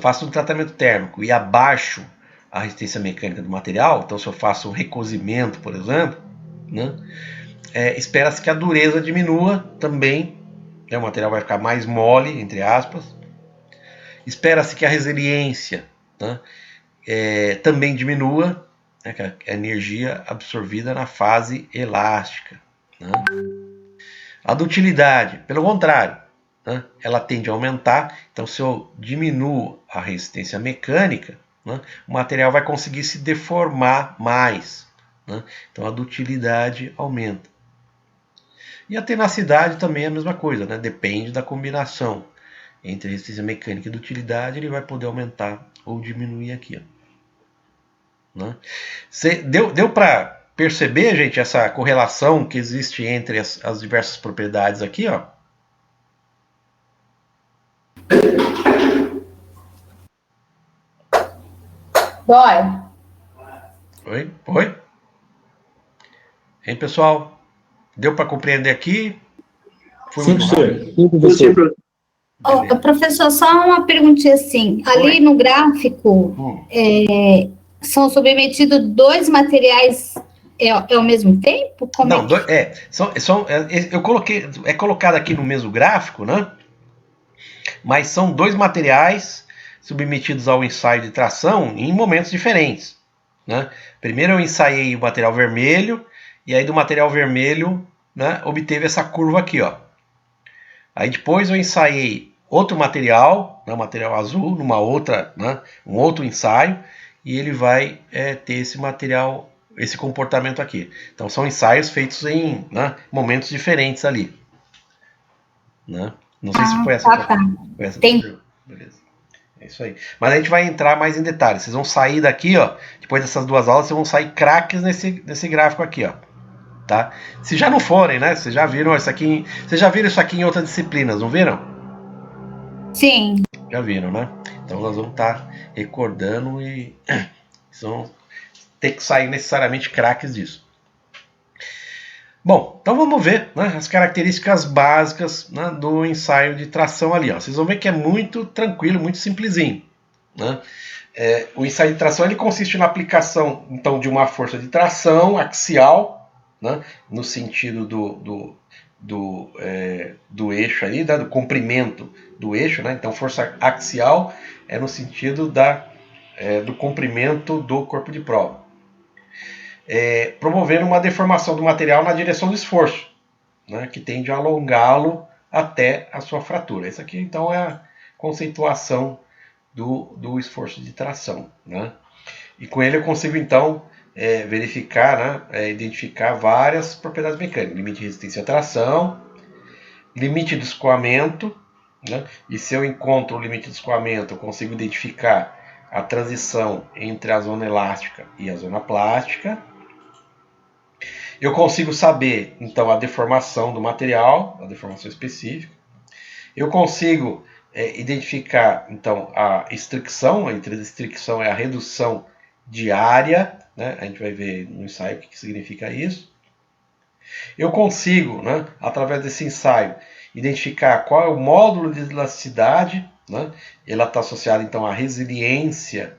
faço um tratamento térmico e abaixo a resistência mecânica do material, então se eu faço um recozimento, por exemplo, né, espera-se que a dureza diminua também, né, o material vai ficar mais mole, entre aspas. Espera-se que a resiliência, né, também diminua, né, que a energia absorvida na fase elástica. Né. A dutilidade, pelo contrário, né, ela tende a aumentar. Então, se eu diminuo a resistência mecânica, né, o material vai conseguir se deformar mais. Né, então, a dutilidade aumenta. E a tenacidade também é a mesma coisa, né, depende da combinação entre resistência mecânica e dutilidade, ele vai poder aumentar ou diminuir aqui. Ó. Né? Deu para perceber, gente, essa correlação que existe entre as diversas propriedades aqui, ó? Dói. Oi? Hein, pessoal? Deu para compreender aqui? Foi Sim, muito professor. rápido? Oh, professor, só uma perguntinha assim. Ali no gráfico, são submetidos dois materiais ao mesmo tempo? Como Não, é que... eu coloquei, colocado aqui no mesmo gráfico, né? Mas são dois materiais submetidos ao ensaio de tração em momentos diferentes. Né? Primeiro eu ensaiei o material vermelho, e aí do material vermelho, né, obteve essa curva aqui. Ó. Aí depois eu ensaiei outro material, né, material azul, numa outra, né, um outro ensaio, e ele vai ter esse material, esse comportamento aqui. Então são ensaios feitos em, né, momentos diferentes ali. Né? Não sei se foi essa. Tá. Foi essa beleza. É isso aí. Mas a gente vai entrar mais em detalhes. Vocês vão sair daqui, ó. Depois dessas duas aulas, vocês vão sair craques nesse gráfico aqui, ó. Tá? Se já não forem, né? Vocês já viram isso aqui. Vocês já viram isso aqui em outras disciplinas, não viram? Sim. Já viram, né? Então nós vamos estar recordando e vocês vão ter que sair necessariamente craques disso. Bom, então vamos ver, né, as características básicas, né, do ensaio de tração ali. Ó. Vocês vão ver que é muito tranquilo, muito simplesinho. Né? O ensaio de tração ele consiste na aplicação então, de uma força de tração axial, né, no sentido do eixo, aí, né, do comprimento do eixo. Né? Então, força axial é no sentido do comprimento do corpo de prova. Promovendo uma deformação do material na direção do esforço, né, que tende a alongá-lo até a sua fratura. Essa aqui, então, é a conceituação do esforço de tração. Né? E com ele eu consigo, então, verificar, né, identificar várias propriedades mecânicas. Limite de resistência à tração, limite de escoamento, né, e se eu encontro o limite de escoamento, eu consigo identificar a transição entre a zona elástica e a zona plástica. Eu consigo saber, então, a deformação do material, a deformação específica. Eu consigo identificar então a estricção. A estricção é a redução de área, né? A gente vai ver no ensaio o que significa isso. Eu consigo, né, através desse ensaio, identificar qual é o módulo de elasticidade, né? Ela está associada então à resiliência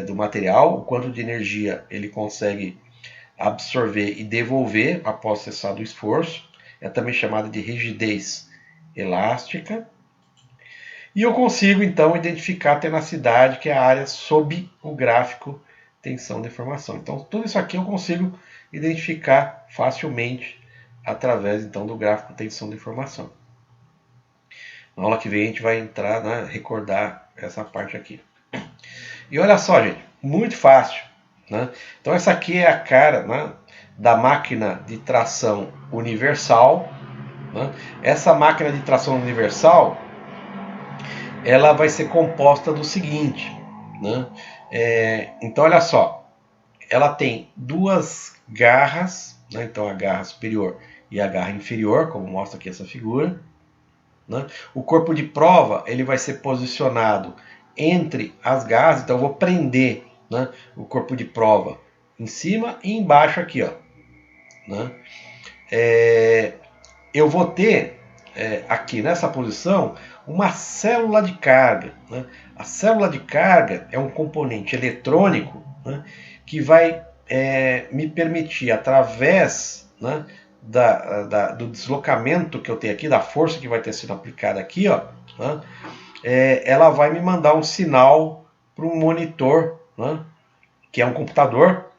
do material, o quanto de energia ele consegue absorver e devolver após cessar do esforço. É também chamada de rigidez elástica. E eu consigo então identificar a tenacidade, que é a área sob o gráfico tensão-deformação. Então tudo isso aqui eu consigo identificar facilmente através então do gráfico tensão-deformação. Na aula que vem a gente vai entrar, né, recordar essa parte aqui. E olha só, gente, muito fácil, né? Então essa aqui é a cara, né, da máquina de tração universal, né? Essa máquina de tração universal, ela vai ser composta do seguinte, né? Então olha só, ela tem duas garras, né? Então a garra superior e a garra inferior, como mostra aqui essa figura, né? O corpo de prova ele vai ser posicionado entre as garras, então eu vou prender, né, o corpo de prova em cima e embaixo aqui, ó, né? Eu vou ter aqui nessa posição uma célula de carga, né? A célula de carga é um componente eletrônico, né, que vai me permitir, através, né, do deslocamento que eu tenho aqui, da força que vai ter sido aplicada aqui, ó, né, ela vai me mandar um sinal para um monitor, né, que é um computador,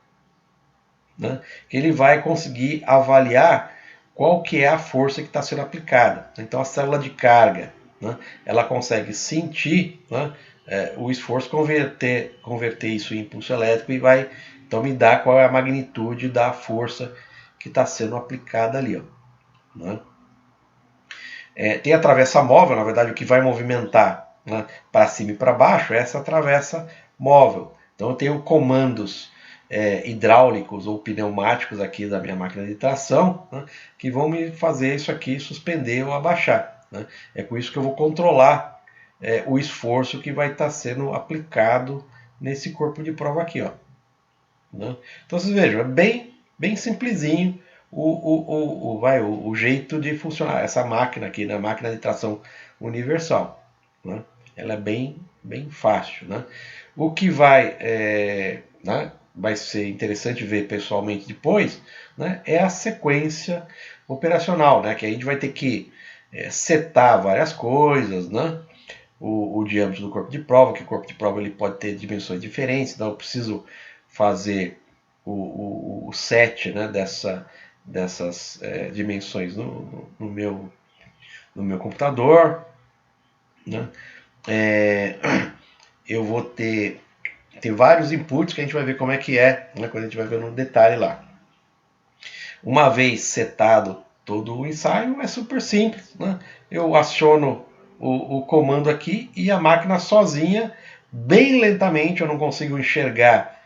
né, que ele vai conseguir avaliar qual que é a força que está sendo aplicada. Então a célula de carga, né, ela consegue sentir, né, o esforço, converter isso em impulso elétrico e vai então me dar qual é a magnitude da força que está sendo aplicada ali, ó, né? Tem a travessa móvel, na verdade o que vai movimentar, né, para cima e para baixo é essa travessa móvel. Então eu tenho comandos hidráulicos ou pneumáticos aqui da minha máquina de tração, né, que vão me fazer isso aqui suspender ou abaixar, né? É com isso que eu vou controlar o esforço que vai estar sendo aplicado nesse corpo de prova aqui, ó, né? Então vocês vejam, é bem simplesinho o jeito de funcionar essa máquina aqui, né? Máquina de tração universal, né? Ela é bem fácil, né? O que né, vai ser interessante ver pessoalmente depois, né, é a sequência operacional, né? Que a gente vai ter que setar várias coisas, né? O diâmetro do corpo de prova, que o corpo de prova ele pode ter dimensões diferentes, então eu preciso fazer o set, né, dessas dimensões no meu computador, né? Eu vou ter vários inputs que a gente vai ver como é que é, né, quando a gente vai ver no detalhe lá. Uma vez setado todo o ensaio, é super simples, né? Eu aciono o comando aqui e a máquina sozinha, bem lentamente, eu não consigo enxergar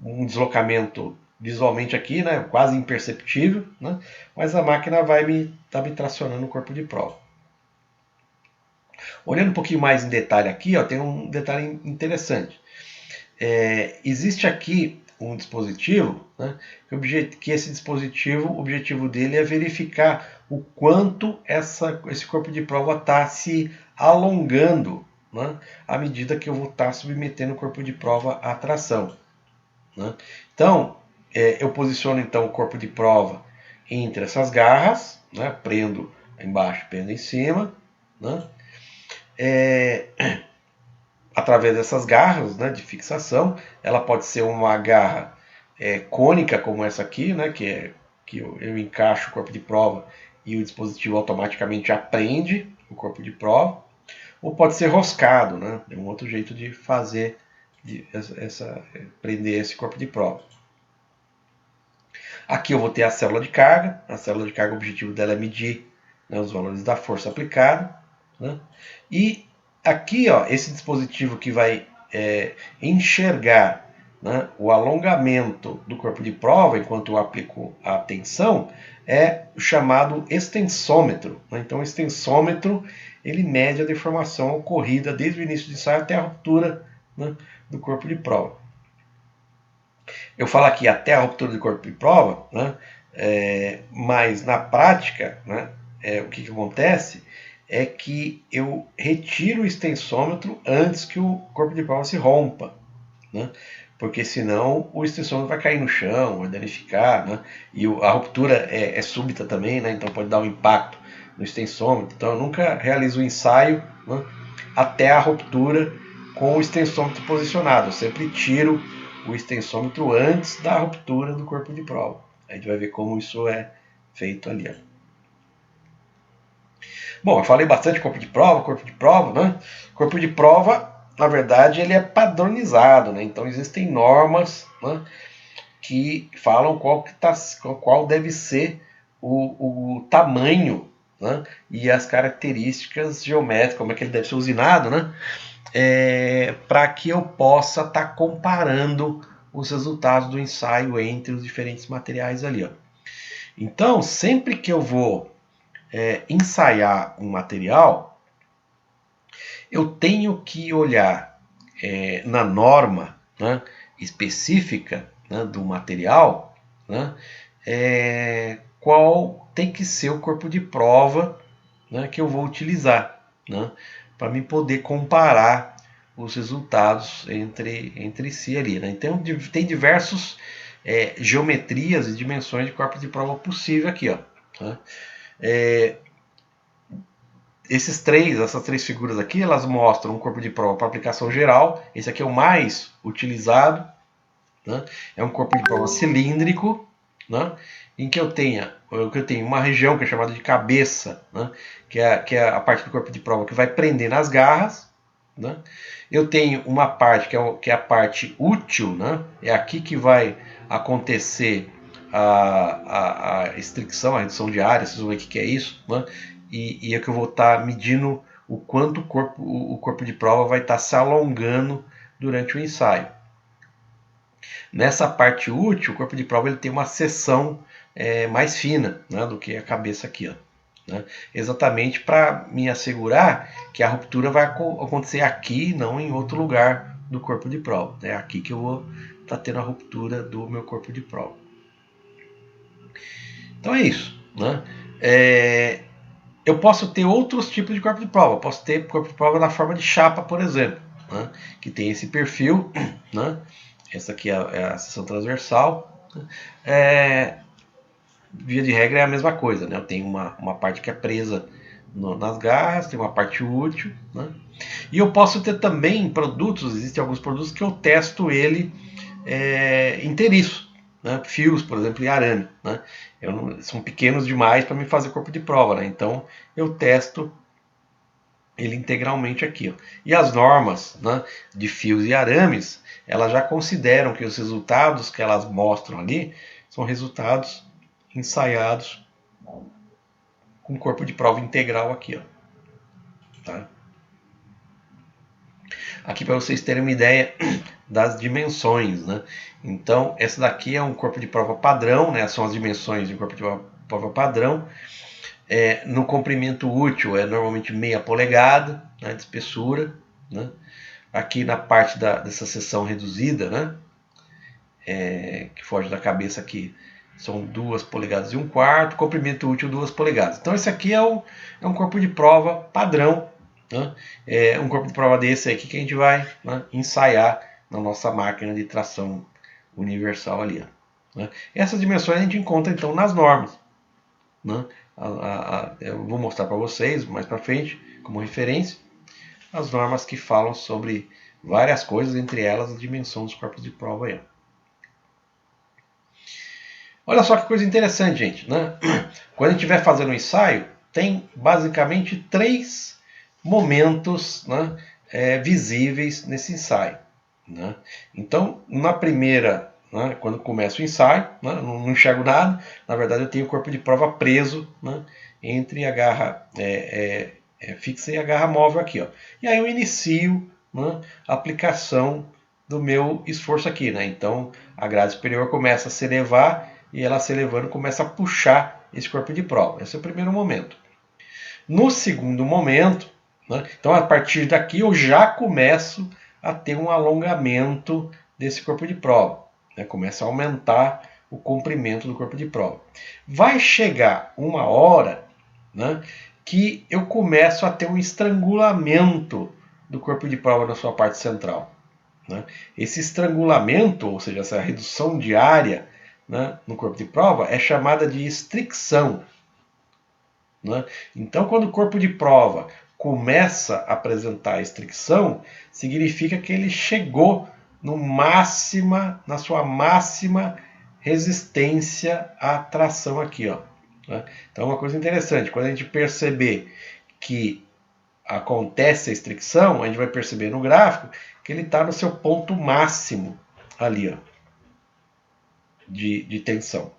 um deslocamento visualmente aqui, né, quase imperceptível, né, mas a máquina vai me tracionando o corpo de prova. Olhando um pouquinho mais em detalhe aqui, ó, tem um detalhe interessante. Existe aqui um dispositivo, né, que esse dispositivo, o objetivo dele é verificar o quanto esse corpo de prova está se alongando, né, à medida que eu vou estar submetendo o corpo de prova à tração, né? Então, eu posiciono então o corpo de prova entre essas garras, né, prendo embaixo, prendo em cima, né, através dessas garras, né, de fixação. Ela pode ser uma garra cônica, como essa aqui, né, que eu encaixo o corpo de prova e o dispositivo automaticamente aprende o corpo de prova, ou pode ser roscado, né, é um outro jeito de fazer, prender esse corpo de prova. Aqui eu vou ter a célula de carga. A célula de carga, o objetivo dela é medir, né, os valores da força aplicada, né? E aqui, ó, esse dispositivo que vai enxergar né, o alongamento do corpo de prova, enquanto eu aplico a tensão, é o chamado extensômetro. Né? Então, o extensômetro ele mede a deformação ocorrida desde o início do ensaio até a ruptura, né, do corpo de prova. Eu falo aqui até a ruptura do corpo de prova, né, mas na prática, né, o que acontece é que eu retiro o extensômetro antes que o corpo de prova se rompa, né? Porque senão o extensômetro vai cair no chão, vai danificar, né? E a ruptura é súbita também, né? Então pode dar um impacto no extensômetro. Então eu nunca realizo o ensaio, né, até a ruptura com o extensômetro posicionado. Eu sempre tiro o extensômetro antes da ruptura do corpo de prova. A gente vai ver como isso é feito ali. Ó. Bom, eu falei bastante corpo de prova, né? Corpo de prova, na verdade, ele é padronizado, né? Então existem normas, né, que falam qual deve ser o tamanho, né, e as características geométricas, como é que ele deve ser usinado, né? Para que eu possa estar comparando os resultados do ensaio entre os diferentes materiais ali. Ó. Então, sempre que eu vou ensaiar um material, eu tenho que olhar na norma, né, específica, né, do material, né, qual tem que ser o corpo de prova, né, que eu vou utilizar, né, para me poder comparar os resultados entre si ali. Né. Então tem diversos geometrias e dimensões de corpo de prova possível aqui. Ó, né. Essas três figuras aqui, elas mostram um corpo de prova para aplicação geral. Esse aqui é o mais utilizado, né? É um corpo de prova cilíndrico, né? Em que eu tenho uma região que é chamada de cabeça, né? que é a parte do corpo de prova que vai prender nas garras, né? Eu tenho uma parte que é a parte útil, né? É aqui que vai acontecer a restrição, a redução de área, vocês vão ver o que é isso, né? E é que eu vou estar medindo o quanto o corpo de prova vai estar se alongando durante o ensaio. Nessa parte útil, o corpo de prova ele tem uma seção mais fina, né, do que a cabeça aqui. Ó, né? Exatamente para me assegurar que a ruptura vai acontecer aqui, não em outro lugar do corpo de prova. É aqui que eu vou estar tendo a ruptura do meu corpo de prova. Então é isso. Né? Eu posso ter outros tipos de corpo de prova. Eu posso ter corpo de prova na forma de chapa, por exemplo, né? Que tem esse perfil. Né? Essa aqui é a seção transversal. Via de regra é a mesma coisa. Né? Eu tenho uma parte que é presa nas garras, tem uma parte útil. Né? E eu posso ter também produtos, existem alguns produtos que eu testo ele inteiriço. Né? Fios, por exemplo, e arame. Né? São pequenos demais para me fazer corpo de prova. Né? Então eu testo ele integralmente aqui. Ó. E as normas, né, de fios e arames, elas já consideram que os resultados que elas mostram ali são resultados ensaiados com corpo de prova integral aqui. Ó. Tá? Aqui para vocês terem uma ideia das dimensões. Né? Então, essa daqui é um corpo de prova padrão, né? São as dimensões de corpo de prova padrão. No comprimento útil é normalmente meia polegada, né, de espessura. Né? Aqui na parte dessa seção reduzida, né, que foge da cabeça aqui, são 2 polegadas e 1/4, comprimento útil 2 polegadas. Então esse aqui é um corpo de prova padrão. Né? Um corpo de prova desse aqui que a gente vai, né, ensaiar na nossa máquina de tração universal ali. Né? Essas dimensões a gente encontra então nas normas. Né? Eu vou mostrar para vocês mais para frente, como referência, as normas que falam sobre várias coisas, entre elas a dimensão dos corpos de prova. Aí. Olha só que coisa interessante, gente. Né? Quando a gente estiver fazendo um ensaio, tem basicamente 3 momentos, né, visíveis nesse ensaio. Né? Então, na primeira, né, quando começa o ensaio, né, não enxergo nada, na verdade eu tenho o corpo de prova preso, né, entre a garra fixa e a garra móvel aqui. Ó. E aí eu inicio, né, a aplicação do meu esforço aqui, né? Então a grade superior começa a se elevar e ela se elevando começa a puxar esse corpo de prova. Esse é o primeiro momento. No segundo momento, né, então a partir daqui eu já começo a ter um alongamento desse corpo de prova, né? Começa a aumentar o comprimento do corpo de prova. Vai chegar uma hora, né, que eu começo a ter um estrangulamento do corpo de prova na sua parte central, né? Esse estrangulamento, ou seja, essa redução de área, né, no corpo de prova, é chamada de estricção, né? Então, quando o corpo de prova começa a apresentar estricção, significa que ele chegou na sua máxima resistência à tração aqui, ó, né? Então, uma coisa interessante, quando a gente perceber que acontece a estricção, a gente vai perceber no gráfico que ele está no seu ponto máximo ali, ó, de tensão.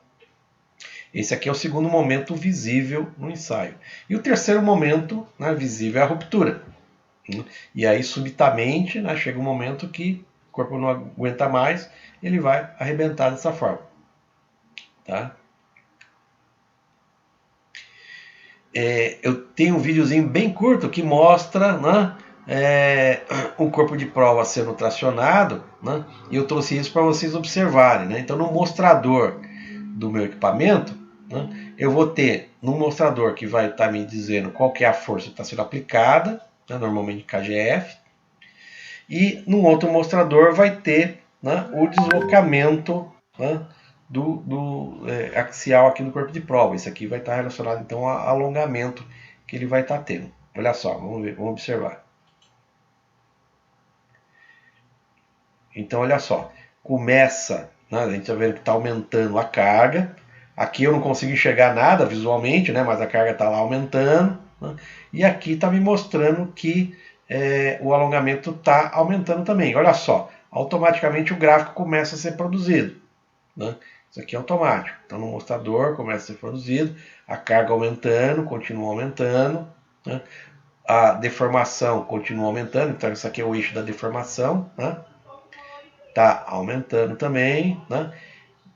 Esse aqui é o segundo momento visível no ensaio. E o terceiro momento, né, visível é a ruptura. E aí, subitamente, né, chega um momento que o corpo não aguenta mais, ele vai arrebentar dessa forma. Tá? Eu tenho um videozinho bem curto que mostra, né, o corpo de prova sendo tracionado, né, e eu trouxe isso para vocês observarem, né? Então, no mostrador do meu equipamento, né, eu vou ter no mostrador que vai estar me dizendo qual que é a força que está sendo aplicada, né, normalmente kgf, e no outro mostrador vai ter, né, o deslocamento, né, do axial aqui no corpo de prova. Isso aqui vai estar relacionado então ao alongamento que ele vai estar tendo. Olha só, vamos ver, vamos observar. Então olha só, começa, né, a gente está vendo que está aumentando a carga. Aqui eu não consigo enxergar nada visualmente, né, mas a carga está lá aumentando, né, e aqui está me mostrando que o alongamento está aumentando também. Olha só, automaticamente o gráfico começa a ser produzido, né? Isso aqui é automático. Então no mostrador começa a ser produzido, a carga aumentando, continua aumentando, né? A deformação continua aumentando, então isso aqui é o eixo da deformação, né? Tá aumentando também, né?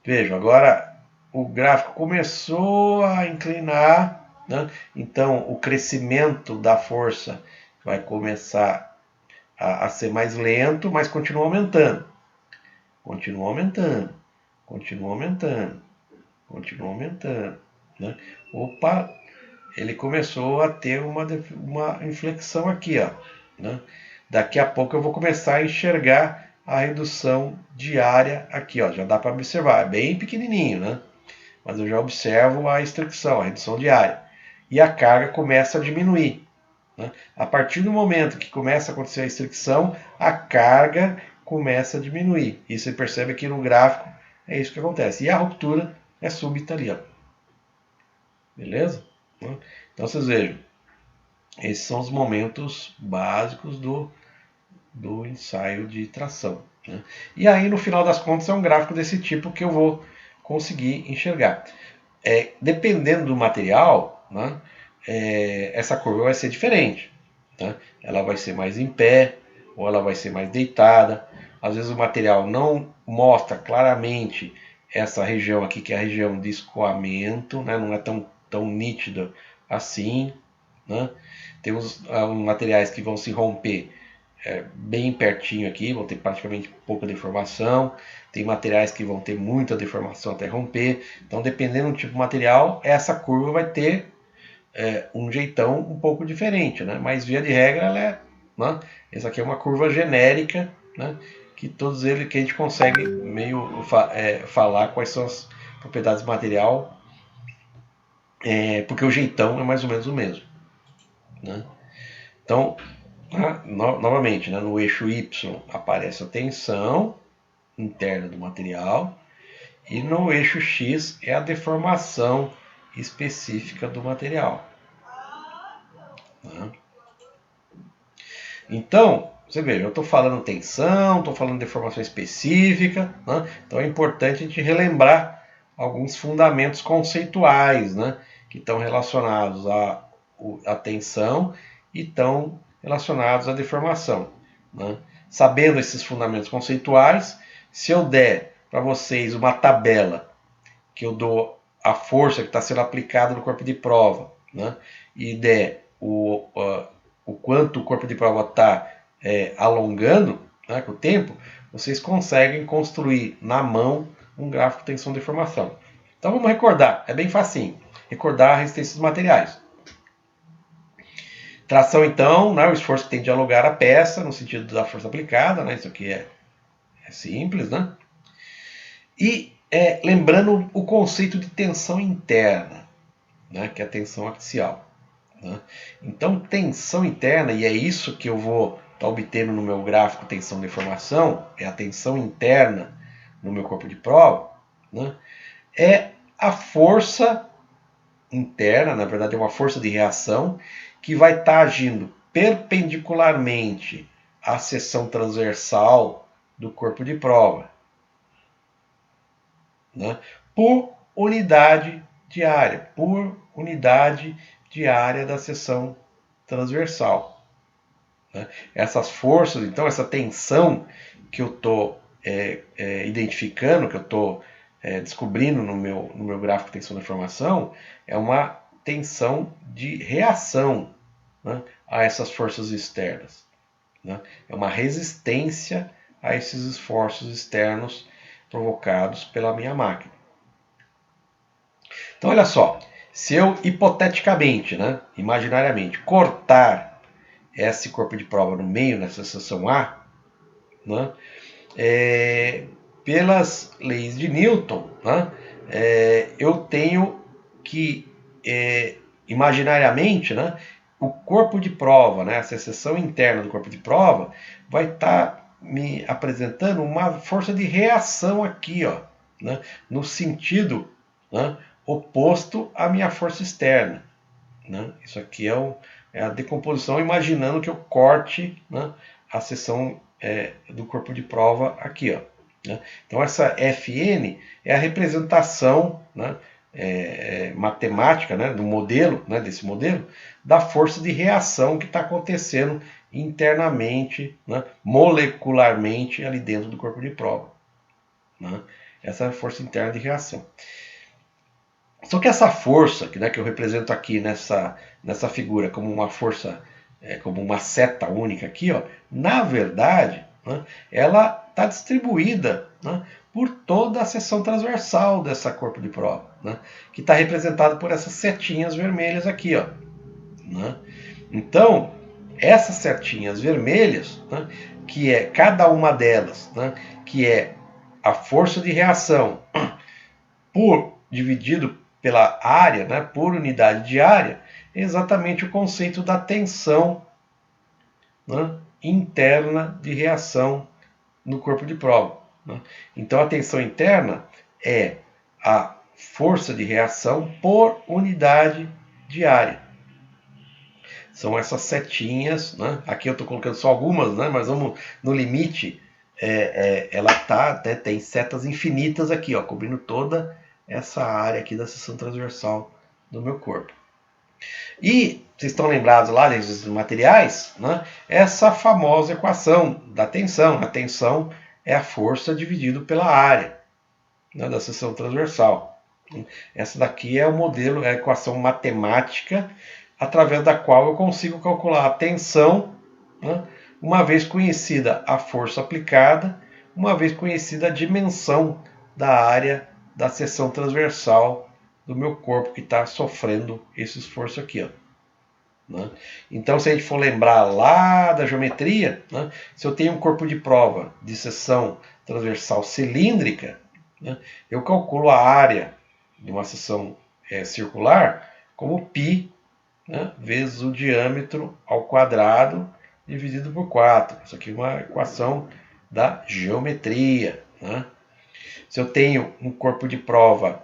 Vejam, agora o gráfico começou a inclinar, né? Então o crescimento da força vai começar a ser mais lento, mas continua aumentando. Continua aumentando. Continua aumentando. Continua aumentando. Né? Opa, ele começou a ter uma inflexão aqui, ó, né? Daqui a pouco eu vou começar a enxergar a redução de área aqui, ó. Já dá para observar, é bem pequenininho, né? Mas eu já observo a estricção, a redução de área. E a carga começa a diminuir, né? A partir do momento que começa a acontecer a estricção, a carga começa a diminuir. E você percebe aqui no gráfico, é isso que acontece. E a ruptura é súbita ali, ó. Beleza? Então vocês vejam, esses são os momentos básicos do ensaio de tração, né? E aí, no final das contas, é um gráfico desse tipo que eu vou conseguir enxergar. Dependendo do material, né, essa curva vai ser diferente, né? Ela vai ser mais em pé, ou ela vai ser mais deitada. Às vezes o material não mostra claramente essa região aqui, que é a região de escoamento, né? Não é tão nítida assim, né? Temos materiais que vão se romper bem pertinho aqui, vão ter praticamente pouca deformação. Tem materiais que vão ter muita deformação até romper. Então, dependendo do tipo de material, essa curva vai ter um jeitão um pouco diferente, né? Mas via de regra, né? Essa aqui é uma curva genérica, né? Que todos eles que a gente consegue meio falar quais são as propriedades do material, porque o jeitão é mais ou menos o mesmo, né? Então, novamente, né, no eixo Y aparece a tensão interna do material e no eixo X é a deformação específica do material, né? Então, você veja, eu estou falando tensão, estou falando deformação específica, né? Então é importante a gente relembrar alguns fundamentos conceituais, né, que estão relacionados à tensão e estão relacionados à deformação, né? sabendo esses fundamentos conceituais, se eu der para vocês uma tabela que eu dou a força que está sendo aplicada no corpo de prova, né, e der o quanto o corpo de prova está alongando, né, com o tempo, vocês conseguem construir na mão um gráfico de tensão de deformação. Então vamos recordar, é bem facinho, recordar a resistência dos materiais. Tração, então, né, o esforço que tem de alugar a peça, no sentido da força aplicada, né, isso aqui é simples, né? E lembrando o conceito de tensão interna, né, que é a tensão axial. Né? Então, tensão interna, e é isso que eu vou estar obtendo no meu gráfico tensão de deformação, é a tensão interna no meu corpo de prova, né? É a força interna, na verdade é uma força de reação, que vai estar agindo perpendicularmente à seção transversal do corpo de prova, né? Por unidade de área, da seção transversal. Né? Essas forças, então, essa tensão que eu estou identificando, que eu estou descobrindo no meu gráfico de tensão de deformação, é uma tensão de reação, né, a essas forças externas. Né? É uma resistência a esses esforços externos provocados pela minha máquina. Então, olha só, se eu hipoteticamente, né, imaginariamente, cortar esse corpo de prova no meio, nessa seção A, né, pelas leis de Newton, né, eu tenho que, imaginariamente, né, o corpo de prova, né, essa seção interna do corpo de prova, vai estar me apresentando uma força de reação aqui, ó, né, no sentido, né, oposto à minha força externa. Né? Isso aqui é a decomposição, imaginando que eu corte, né, a seção do corpo de prova aqui. Ó, né? Então essa Fn é a representação, né, matemática, né, do modelo, né, desse modelo, da força de reação que está acontecendo internamente, né, molecularmente ali dentro do corpo de prova. Né? Essa é a força interna de reação. Só que essa força, né, que eu represento aqui nessa figura como uma força, como uma seta única aqui, ó, na verdade, né, ela está distribuída, né, por toda a seção transversal dessa corpo de prova, né, que está representada por essas setinhas vermelhas aqui. Ó, né. Então, essas setinhas vermelhas, né, que é cada uma delas, né, que é a força de reação dividido pela área, né, por unidade de área, é exatamente o conceito da tensão, né, interna de reação no corpo de prova. Né? Então a tensão interna é a força de reação por unidade de área. São essas setinhas, né? Aqui eu estou colocando só algumas, né? Mas vamos no limite, ela tem setas infinitas aqui, ó, cobrindo toda essa área aqui da seção transversal do meu corpo. E vocês estão lembrados lá dos materiais, né? Essa famosa equação da tensão. A tensão é a força dividido pela área, né, da seção transversal. Essa daqui é o modelo, é a equação matemática através da qual eu consigo calcular a tensão, né, uma vez conhecida a força aplicada, uma vez conhecida a dimensão da área da seção transversal do meu corpo que está sofrendo esse esforço aqui. Ó, né? Então, se a gente for lembrar lá da geometria, né, se eu tenho um corpo de prova de seção transversal cilíndrica, né, eu calculo a área de uma seção circular como π, né, vezes o diâmetro ao quadrado dividido por 4. Isso aqui é uma equação da geometria. Né? Se eu tenho um corpo de prova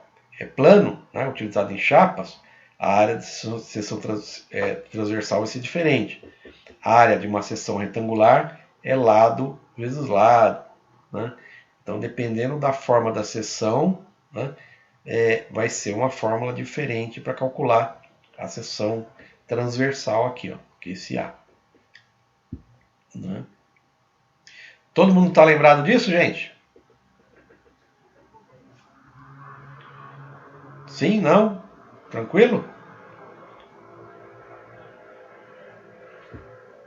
plano, né, utilizado em chapas, a área de seção transversal vai ser diferente. A área de uma seção retangular é lado vezes lado. Né? Então, dependendo da forma da seção, né, vai ser uma fórmula diferente para calcular a seção transversal aqui, ó, que é esse A. Né? Todo mundo está lembrado disso, gente? Sim, não? Tranquilo?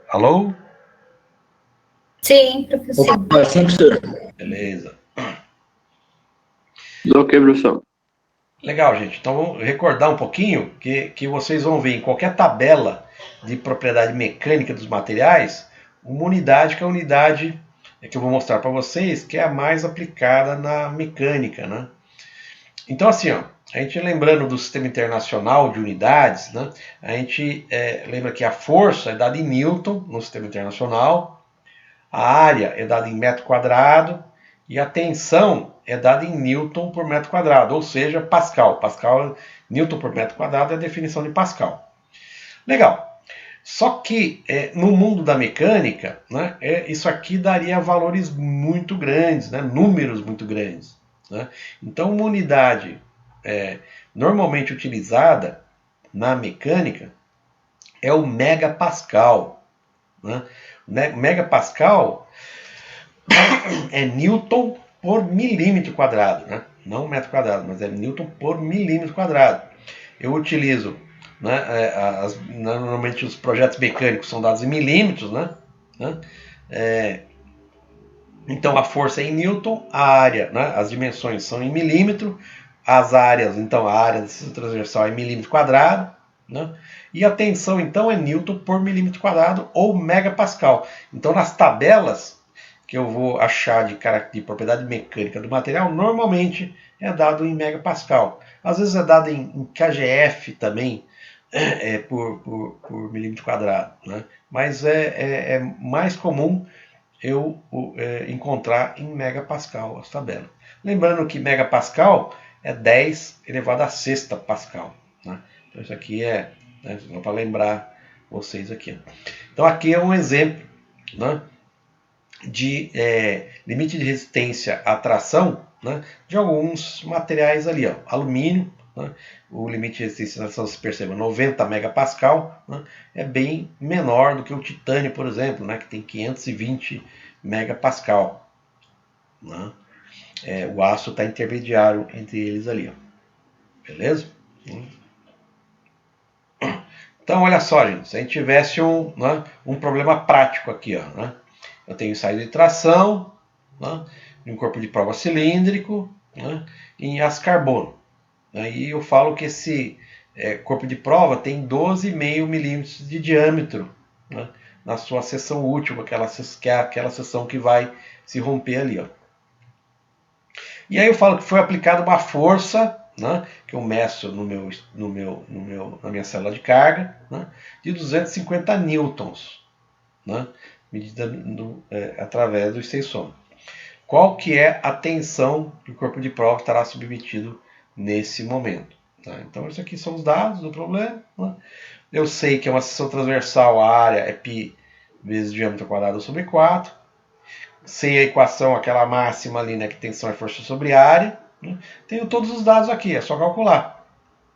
Alô? Sim, professor. Sim, professor. Beleza. Ok, professor. Legal, gente. Então vamos recordar um pouquinho que vocês vão ver em qualquer tabela de propriedade mecânica dos materiais, uma unidade que é a unidade que eu vou mostrar para vocês, que é a mais aplicada na mecânica, né? Então assim, ó, a gente lembrando do sistema internacional de unidades, né? A gente lembra que a força é dada em Newton no sistema internacional, a área é dada em metro quadrado e a tensão é dada em Newton por metro quadrado, ou seja, Pascal. Pascal, Newton por metro quadrado é a definição de Pascal. Legal. Só que no mundo da mecânica, né, isso aqui daria valores muito grandes, né, números muito grandes. Né? Então, uma unidade normalmente utilizada na mecânica é o megapascal. Né? Megapascal é Newton por milímetro quadrado, né? Não metro quadrado, mas é Newton por milímetro quadrado. Eu utilizo, né, normalmente os projetos mecânicos são dados em milímetros, né? Então a força é em Newton, a área, né, as dimensões são em milímetro, as áreas, então a área desse transversal é em milímetro quadrado, né? E a tensão então é Newton por milímetro quadrado ou megapascal. Então nas tabelas que eu vou achar de propriedade mecânica do material, normalmente é dado em megapascal. Às vezes é dado em kgf também, por milímetro quadrado. Né? Mas é mais comum eu encontrar em megapascal as tabelas. Lembrando que megapascal é 10 elevado a sexta pascal. Né? Então isso aqui só para lembrar vocês aqui. Então aqui é um exemplo, né, de limite de resistência à tração, né, de alguns materiais ali, ó, alumínio, né, o limite de resistência à tração, se perceba, 90 megapascal, né, é bem menor do que o titânio, por exemplo, né, que tem 520 megapascal. Né, o aço está intermediário entre eles ali, ó, beleza? Então, olha só, gente, se a gente tivesse um problema prático aqui, ó, né? Eu tenho saída de tração, né, um corpo de prova cilíndrico, né, em aço carbono. Né, e eu falo que esse corpo de prova tem 12,5 milímetros de diâmetro, né, na sua seção última, que é aquela seção que vai se romper ali. Ó. E aí eu falo que foi aplicada uma força, né, que eu meço na minha célula de carga, né, de 250 newtons, né, medida através do extensômetro. Qual que é a tensão que o corpo de prova estará submetido nesse momento? Tá? Então, isso aqui são os dados do problema. Né? Eu sei que é uma seção transversal, a área é π vezes diâmetro quadrado sobre 4. Sei a equação, aquela máxima ali, né, que tensão é força sobre área. Né? Tenho todos os dados aqui, é só calcular.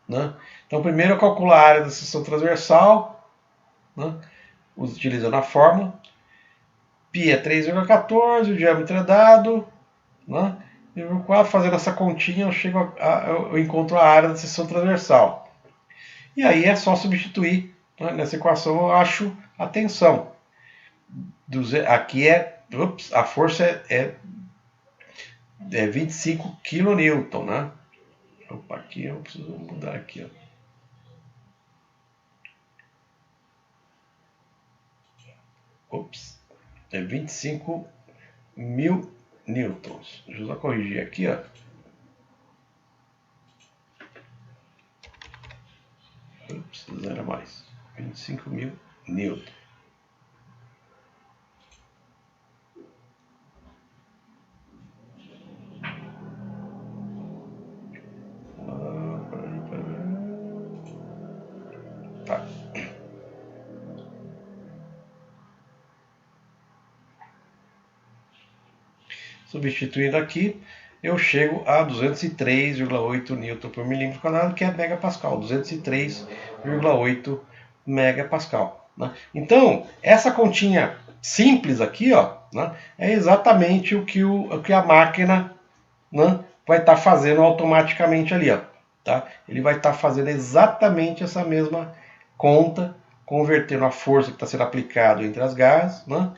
Né? Então, primeiro eu calculo a área da seção transversal, né, utilizando a fórmula. Π é 3,14, o diâmetro é dado. Né? Fazendo essa continha, eu encontro a área da seção transversal. E aí é só substituir, né? Nessa equação eu acho a tensão. Aqui a força é 25 kN, né? Opa, aqui eu preciso mudar aqui, ó. Ops, é 25 mil newtons. Deixa eu só corrigir aqui, ó. Ops, não era mais. 25 mil newtons. Tá. Substituindo aqui, eu chego a 203,8 newton por milímetro quadrado, que é megapascal, 203,8 megapascal. Né? Então, essa continha simples aqui, ó, né, é exatamente o que a máquina, né, vai estar fazendo automaticamente ali, ó, tá? Ele vai estar fazendo exatamente essa mesma conta, convertendo a força que está sendo aplicada entre as garras, né?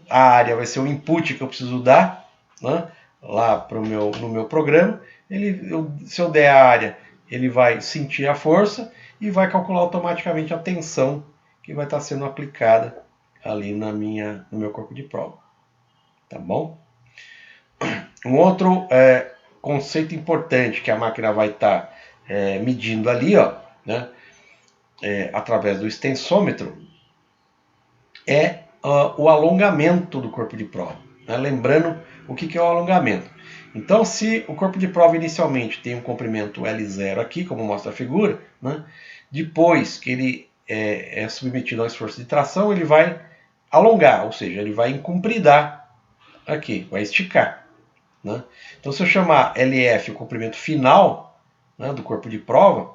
A área vai ser o input que eu preciso dar, né, lá no meu programa. Se eu der a área, ele vai sentir a força e vai calcular automaticamente a tensão que vai estar sendo aplicada ali no meu corpo de prova. Tá bom? Um outro conceito importante que a máquina vai estar medindo ali, ó, né, através do extensômetro, é o alongamento do corpo de prova. Né? Lembrando o que é o alongamento. Então, se o corpo de prova inicialmente tem um comprimento L0 aqui, como mostra a figura, né? Depois que ele é submetido ao esforço de tração, ele vai alongar, ou seja, ele vai encompridar aqui, vai esticar. Né? Então, se eu chamar LF o comprimento final, né, do corpo de prova,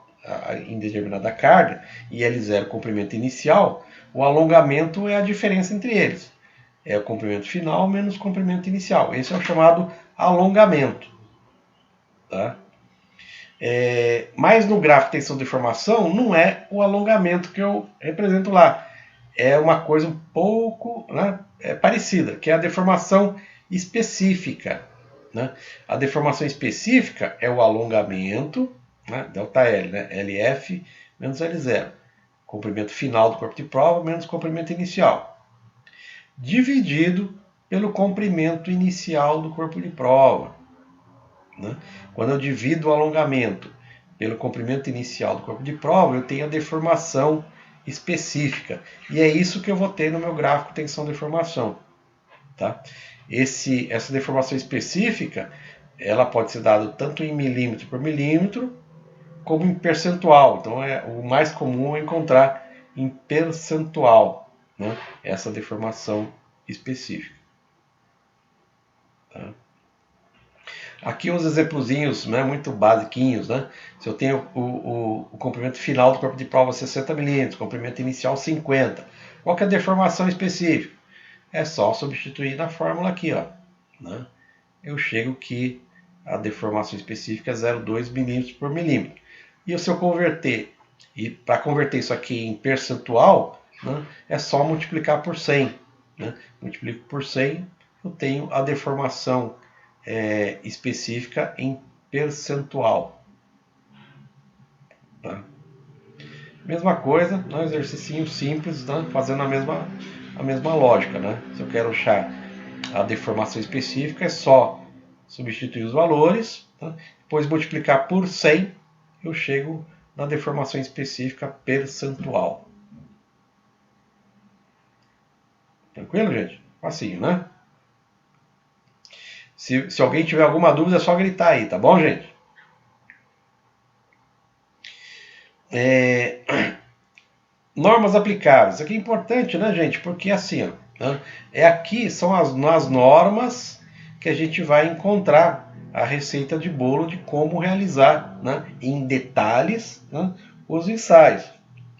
em determinada carga, e L0 o comprimento inicial, o alongamento é a diferença entre eles. É o comprimento final menos o comprimento inicial. Esse é o chamado alongamento. Tá? Mas no gráfico de tensão de deformação, não é o alongamento que eu represento lá. É uma coisa um pouco, né, parecida, que é a deformação específica. Né? A deformação específica é o alongamento, né, ΔL, né, LF menos L0. Comprimento final do corpo de prova menos comprimento inicial, dividido pelo comprimento inicial do corpo de prova. Né? Quando eu divido o alongamento pelo comprimento inicial do corpo de prova, eu tenho a deformação específica. E é isso que eu vou ter no meu gráfico tensão-deformação. Tá? Essa deformação específica, ela pode ser dada tanto em milímetro por milímetro, como em percentual. Então, o mais comum é encontrar em percentual, né, essa deformação específica. Tá? Aqui uns exemplozinhos, né, muito basiquinhos. Né? Se eu tenho o comprimento final do corpo de prova 60 milímetros, comprimento inicial 50, qual que é a deformação específica? É só substituir na fórmula aqui. Ó, né? Eu chego que a deformação específica é 0,2 milímetros por milímetro. E se eu converter, e para converter isso aqui em percentual, né, é só multiplicar por 100. Né? Multiplico por 100, eu tenho a deformação específica em percentual. Tá? Mesma coisa, um exercício simples, né, fazendo a mesma lógica. Né? Se eu quero achar a deformação específica, é só substituir os valores, tá? Depois multiplicar por 100, eu chego na deformação específica percentual. Tranquilo, gente? Facinho, né? Se alguém tiver alguma dúvida, é só gritar aí, tá bom, gente? Normas aplicáveis. Isso aqui é importante, né, gente? Porque assim, ó, né? Aqui são as normas que a gente vai encontrar a receita de bolo de como realizar, né, em detalhes, né, os ensaios.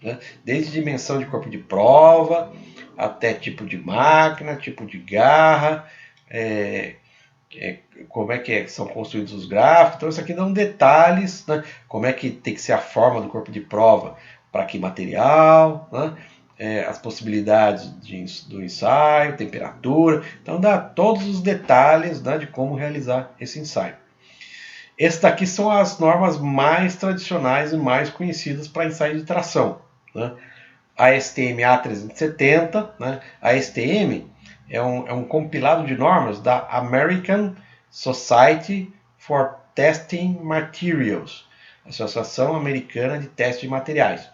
Né? Desde dimensão de corpo de prova, até tipo de máquina, tipo de garra, como é que são construídos os gráficos. Então isso aqui dão detalhes, né? Como é que tem que ser a forma do corpo de prova, para que material, né? As possibilidades do ensaio, temperatura. Então dá todos os detalhes, né, de como realizar esse ensaio. Essas daqui são as normas mais tradicionais e mais conhecidas para ensaio de tração. Né? A STM A370, né? A STM é um compilado de normas da American Society for Testing Materials, Associação Americana de Teste de Materiais.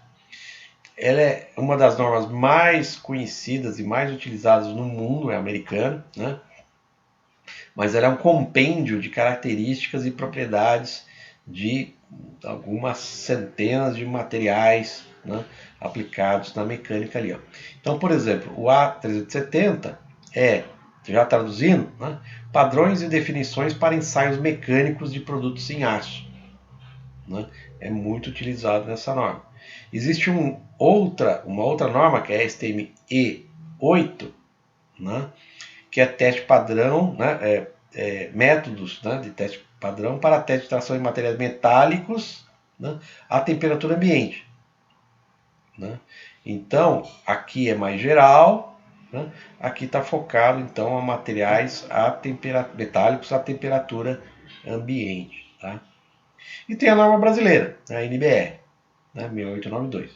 Ela é uma das normas mais conhecidas e mais utilizadas no mundo, é americana, né? Mas ela é um compêndio de características e propriedades de algumas centenas de materiais, né, aplicados na mecânica ali. Ó. Então, por exemplo, o A370 já traduzindo, né, padrões e definições para ensaios mecânicos de produtos em aço. Né, é muito utilizado nessa norma. Existe uma outra norma, que é a STM-E 8, né, que é teste padrão, né, métodos, né, de teste padrão para teste de tração em materiais metálicos, né, a temperatura ambiente. Né? Então, aqui é mais geral, né? Aqui está focado então a materiais metálicos a temperatura ambiente. Tá? E tem a norma brasileira, a NBR, né? 6892.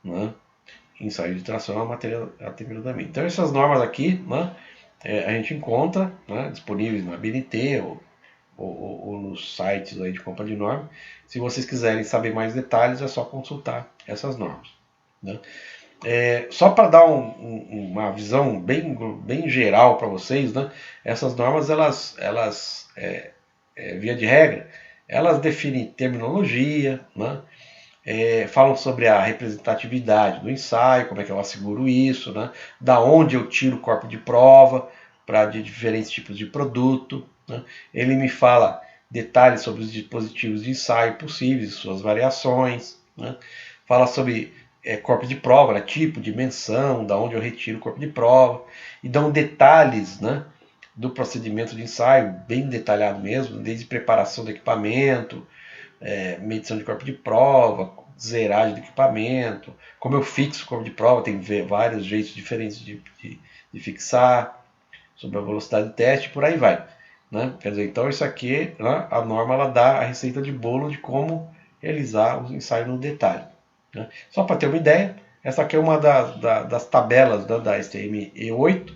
Né? Ensaio de tração a temperatura ambiente. Então, essas normas aqui, né, a gente encontra, né, disponíveis na BNT ou nos sites aí de compra de norma. Se vocês quiserem saber mais detalhes, é só consultar essas normas. Né? Só para dar uma visão bem geral para vocês, né? Essas normas, elas via de regra, elas definem terminologia, né? Falam sobre a representatividade do ensaio, como é que eu asseguro isso, né? Da onde eu tiro o corpo de prova para de diferentes tipos de produto. Né? Ele me fala detalhes sobre os dispositivos de ensaio possíveis, suas variações. Né? Fala sobre corpo de prova, né? Tipo, dimensão, da onde eu retiro o corpo de prova. E dão detalhes, né, do procedimento de ensaio, bem detalhado mesmo, desde preparação do equipamento, medição de corpo de prova, zeragem do equipamento, como eu fixo o corpo de prova, tem vários jeitos diferentes de fixar, sobre a velocidade de teste, por aí vai. Né? Quer dizer, então isso aqui, né, a norma ela dá a receita de bolo de como realizar os ensaios no detalhe. Né? Só para ter uma ideia, essa aqui é uma das tabelas da STM E8,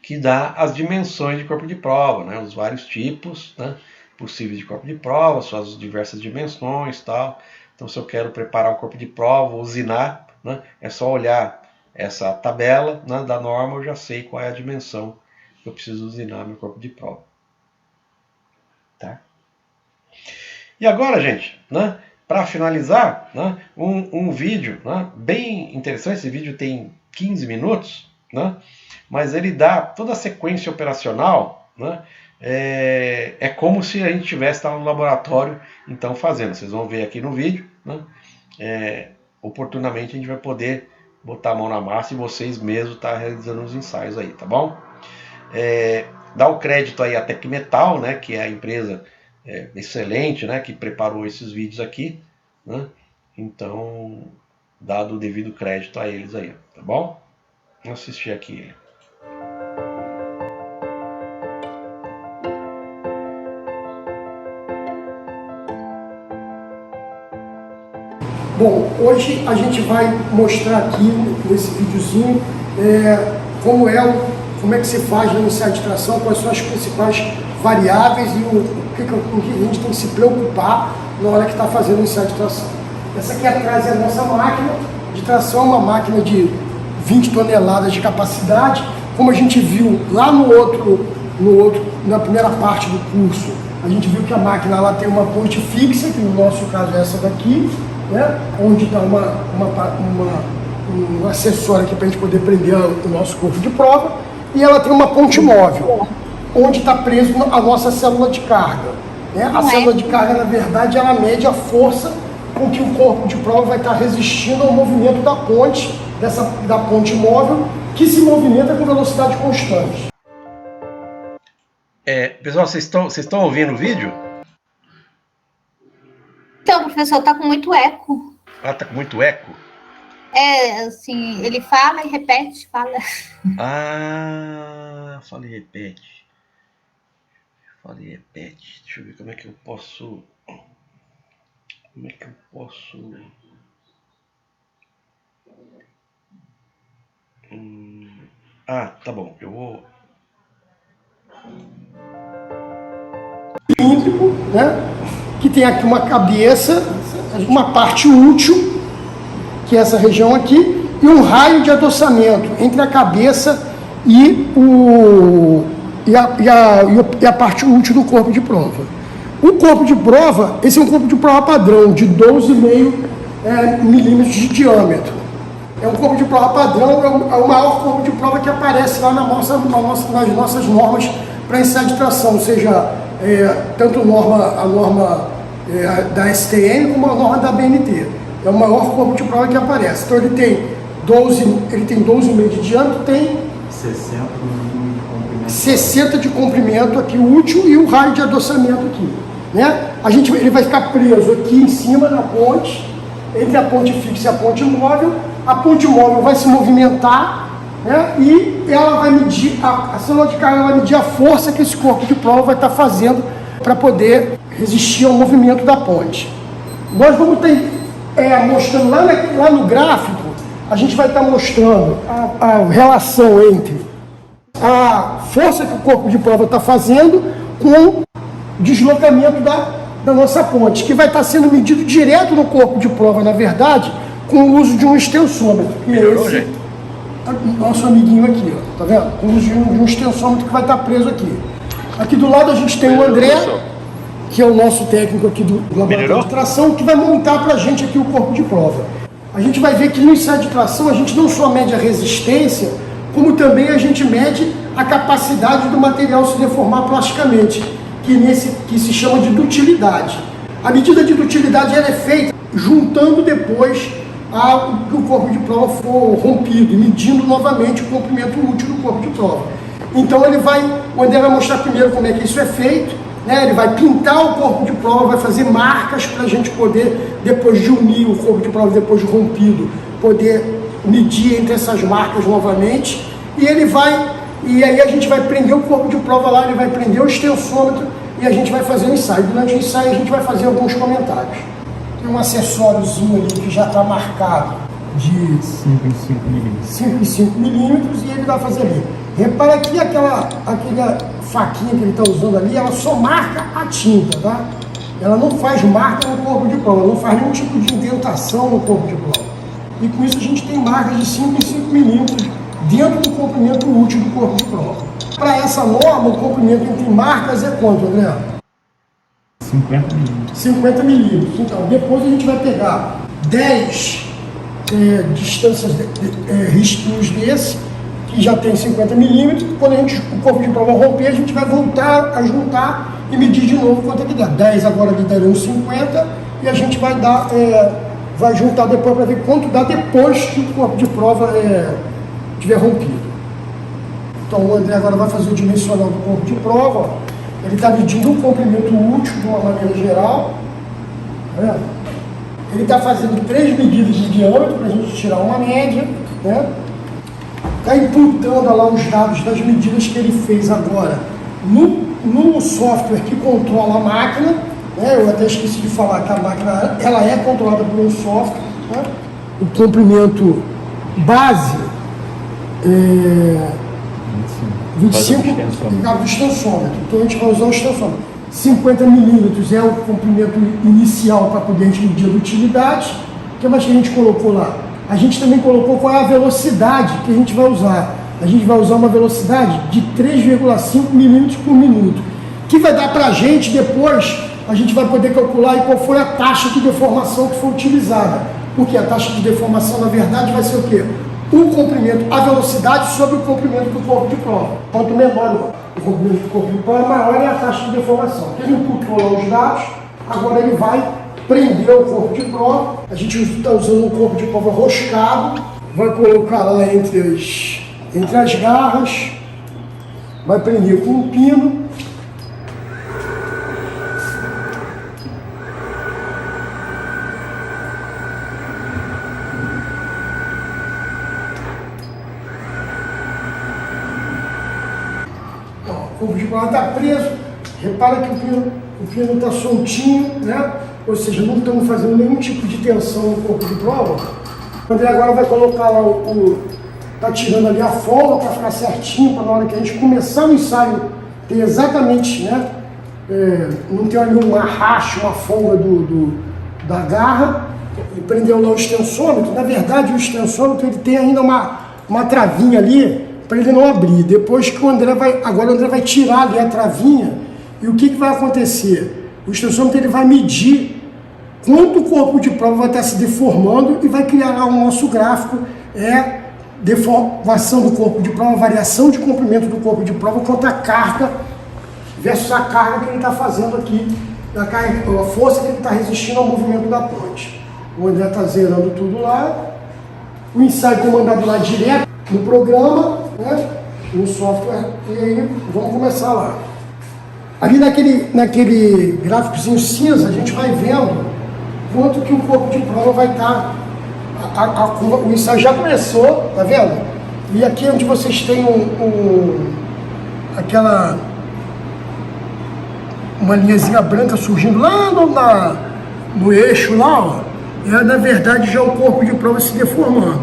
que dá as dimensões de corpo de prova, né? Os vários tipos, né, possíveis de corpo de prova, suas diversas dimensões, tal. Então, se eu quero preparar um corpo de prova, usinar, né, é só olhar essa tabela, né, da norma, eu já sei qual é a dimensão que eu preciso usinar meu corpo de prova. Tá? E agora, gente, né, para finalizar, né, um vídeo, né, bem interessante. Esse vídeo tem 15 minutos, né, mas ele dá toda a sequência operacional, né, é como se a gente estivesse lá no laboratório, então, fazendo. Vocês vão ver aqui no vídeo, né, oportunamente a gente vai poder botar a mão na massa e vocês mesmos estar realizando os ensaios aí, tá bom? Dá o crédito aí à Tecmetal, né, que é a empresa excelente, né, que preparou esses vídeos aqui, né? Então, dado o devido crédito a eles aí, tá bom? Vamos assistir aqui. Bom, hoje a gente vai mostrar aqui nesse videozinho como é que se faz no ensaio de tração, quais são as principais variáveis e o que a gente tem que se preocupar na hora que está fazendo o ensaio de tração. Essa aqui atrás é a nossa máquina de tração, uma máquina de 20 toneladas de capacidade. Como a gente viu lá na primeira parte do curso, a gente viu que a máquina ela tem uma ponte fixa, que no nosso caso é essa daqui, né, onde está um acessório aqui para a gente poder prender o nosso corpo de prova, e ela tem uma ponte móvel, onde está preso a nossa célula de carga. Né? A célula de carga, na verdade, ela mede a força com que o corpo de prova vai estar resistindo ao movimento da ponte, da ponte móvel, que se movimenta com velocidade constante. Pessoal, vocês estão ouvindo o vídeo? Então, professor, tá com muito eco. Ah, tá com muito eco? Assim, ele fala e repete, fala. Ah, fala e repete. Fala e repete. Deixa eu ver como é que eu posso... Tá bom. Eu vou... Cilíndrico, né? Que tem aqui uma cabeça, uma parte útil, que é essa região aqui, e um raio de adossamento entre a cabeça e a parte útil do corpo de prova. O corpo de prova, esse é um corpo de prova padrão, de 12,5 milímetros de diâmetro. É um corpo de prova padrão, é o maior corpo de prova que aparece lá nas nossas normas para ensaio de tração, ou seja, tanto a norma da STM como a norma da BNT. É o maior corpo de prova que aparece. Então ele tem ele tem 12,5 de diâmetro, tem 60 de comprimento aqui útil e o raio de adoçamento aqui, né? Ele vai ficar preso aqui em cima na ponte, entre a ponte fixa e a ponte móvel. A ponte móvel vai se movimentar, né? E ela vai medir, a célula de carga vai medir a força que esse corpo de prova vai estar fazendo para poder resistir ao movimento da ponte. Nós vamos estar mostrando lá no gráfico, a gente vai estar mostrando a relação entre a força que o corpo de prova está fazendo com o deslocamento da nossa ponte, que vai estar sendo medido direto no corpo de prova, na verdade, com o uso de um extensômetro. Melhorou, gente? Nosso amiguinho aqui, ó, tá vendo? Com o uso de um extensômetro que vai estar preso aqui. Aqui do lado a gente tem o André, que é o nosso técnico aqui do laboratório de tração, que vai montar para a gente aqui o corpo de prova. A gente vai ver que no ensaio de tração a gente não só mede a resistência, como também a gente mede a capacidade do material se deformar plasticamente, que se chama de dutilidade. A medida de dutilidade ela é feita juntando depois que o corpo de prova for rompido, medindo novamente o comprimento útil do corpo de prova. Então o André vai mostrar primeiro como é que isso é feito, né? Ele vai pintar o corpo de prova, vai fazer marcas para a gente poder, depois de unir o corpo de prova, depois de rompido, poder medir entre essas marcas novamente. E aí a gente vai prender o corpo de prova lá, ele vai prender o extensômetro e a gente vai fazer o ensaio. Durante o ensaio a gente vai fazer alguns comentários. Tem um acessóriozinho ali que já está marcado de 5 em 5 milímetros e ele vai fazer ali. Repara que aquela faquinha que ele está usando ali, ela só marca a tinta, tá? Ela não faz marca no corpo de prova, ela não faz nenhum tipo de indentação no corpo de prova. E com isso a gente tem marcas de 5 em 5 milímetros dentro do comprimento útil do corpo de prova. Para essa norma, o comprimento entre marcas é quanto, André? 50 milímetros. 50 milímetros. Então, depois a gente vai pegar 10 distâncias risquinhos desse, que já tem 50 milímetros. Quando o corpo de prova romper, a gente vai voltar a juntar e medir de novo quanto é que dá. 10 agora lhe darão 50 e a gente vai juntar depois para ver quanto dá depois que o corpo de prova tiver rompido. Então o André agora vai fazer o dimensional do corpo de prova, ó. Ele está medindo o comprimento útil de uma maneira geral. Tá vendo? Ele está fazendo 3 medidas de diâmetro para a gente tirar uma média, né? Está imputando lá os dados das medidas que ele fez agora no software que controla a máquina, né? Eu até esqueci de falar que a máquina ela é controlada por um software, né? O comprimento base 25 do extensômetro. Então a gente vai usar o extensômetro. 50 milímetros é o comprimento inicial para poder a gente medir a utilidade. O que mais que a gente colocou lá? A gente também colocou qual é a velocidade que a gente vai usar. A gente vai usar uma velocidade de 3,5 milímetros por minuto, que vai dar para a gente depois, a gente vai poder calcular qual foi a taxa de deformação que foi utilizada. Porque a taxa de deformação, na verdade, vai ser o quê? O comprimento, a velocidade sobre o comprimento do corpo de prova. Quanto menor o comprimento do corpo de prova, maior é a taxa de deformação. Ele imputou lá os dados, agora ele vai prender o corpo de prova. A gente está usando um corpo de prova roscado, vai colocar lá entre as garras, vai prender com um pino. O corpo de prova está preso, repara que o pino está soltinho, né? Ou seja, não estamos fazendo nenhum tipo de tensão no corpo de prova. O André agora vai colocar lá está tirando ali a folga para ficar certinho, para na hora que a gente começar o ensaio ter exatamente, né? Não ter ali um arraste, uma folga da garra. Ele prendeu lá o extensômetro. Na verdade, o extensômetro ele tem ainda uma travinha ali para ele não abrir. Depois que o André vai tirar ali a travinha, e o que vai acontecer? O extensômetro ele vai medir quanto o corpo de prova vai estar se deformando e vai criar lá o nosso gráfico, deformação do corpo de prova, variação de comprimento do corpo de prova quanto a carga versus a carga que ele está fazendo aqui, a força que ele está resistindo ao movimento da ponte. O André está zerando tudo lá. o ensaio comandado lá direto no programa, né, no software, e aí vamos começar lá. Ali naquele gráficozinho cinza, a gente vai vendo quanto que o corpo de prova vai estar. O ensaio já começou, tá vendo? E aqui onde vocês têm uma linhazinha branca surgindo lá no eixo lá, ó, é na verdade já o corpo de prova se deformando.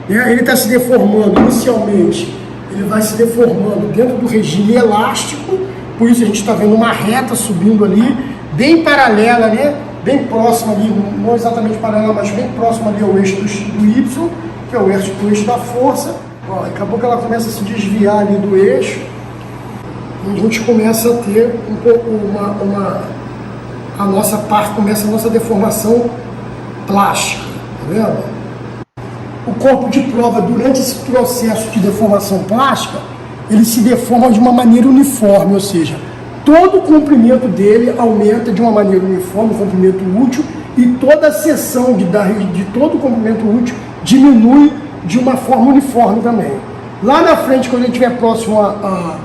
Ele está se deformando inicialmente, ele vai se deformando dentro do regime elástico, por isso a gente está vendo uma reta subindo ali, bem paralela, né? Bem próxima ali, não exatamente paralela, mas bem próxima ali ao eixo do Y, que é o eixo da força. Ó, daqui a pouco ela começa a se desviar ali do eixo, e a gente começa a ter um pouco a nossa deformação plástica, tá vendo? O corpo de prova, durante esse processo de deformação plástica, ele se deforma de uma maneira uniforme, ou seja, todo o comprimento dele aumenta de uma maneira uniforme, o comprimento útil, e toda a seção de todo o comprimento útil diminui de uma forma uniforme também. Lá na frente, quando ele estiver próximo à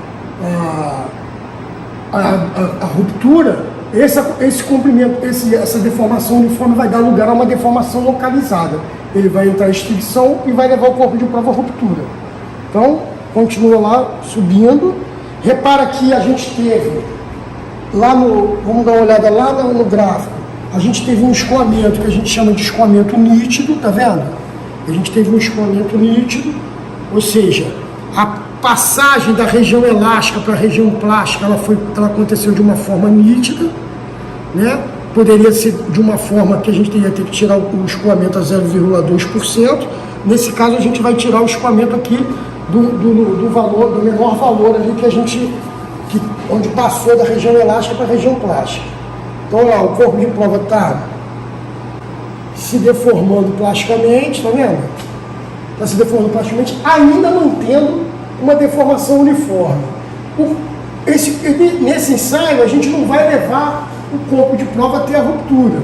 ruptura, esse comprimento, essa deformação uniforme vai dar lugar a uma deformação localizada. Ele vai entrar em extinção e vai levar o corpo de prova à ruptura. Então, continua lá subindo. Repara que a gente teve, vamos dar uma olhada lá no gráfico, a gente teve um escoamento que a gente chama de escoamento nítido, tá vendo? A gente teve um escoamento nítido, ou seja, a passagem da região elástica para a região plástica, ela aconteceu de uma forma nítida, né? Poderia ser de uma forma que a gente teria que tirar o escoamento a 0,2%. Nesse caso, a gente vai tirar o escoamento aqui do menor valor ali onde passou da região elástica para a região plástica. Então lá, o corpo de prova está se deformando plasticamente, tá vendo? Está se deformando plasticamente, ainda mantendo uma deformação uniforme. Nesse ensaio, a gente não vai levar o corpo de prova até a ruptura.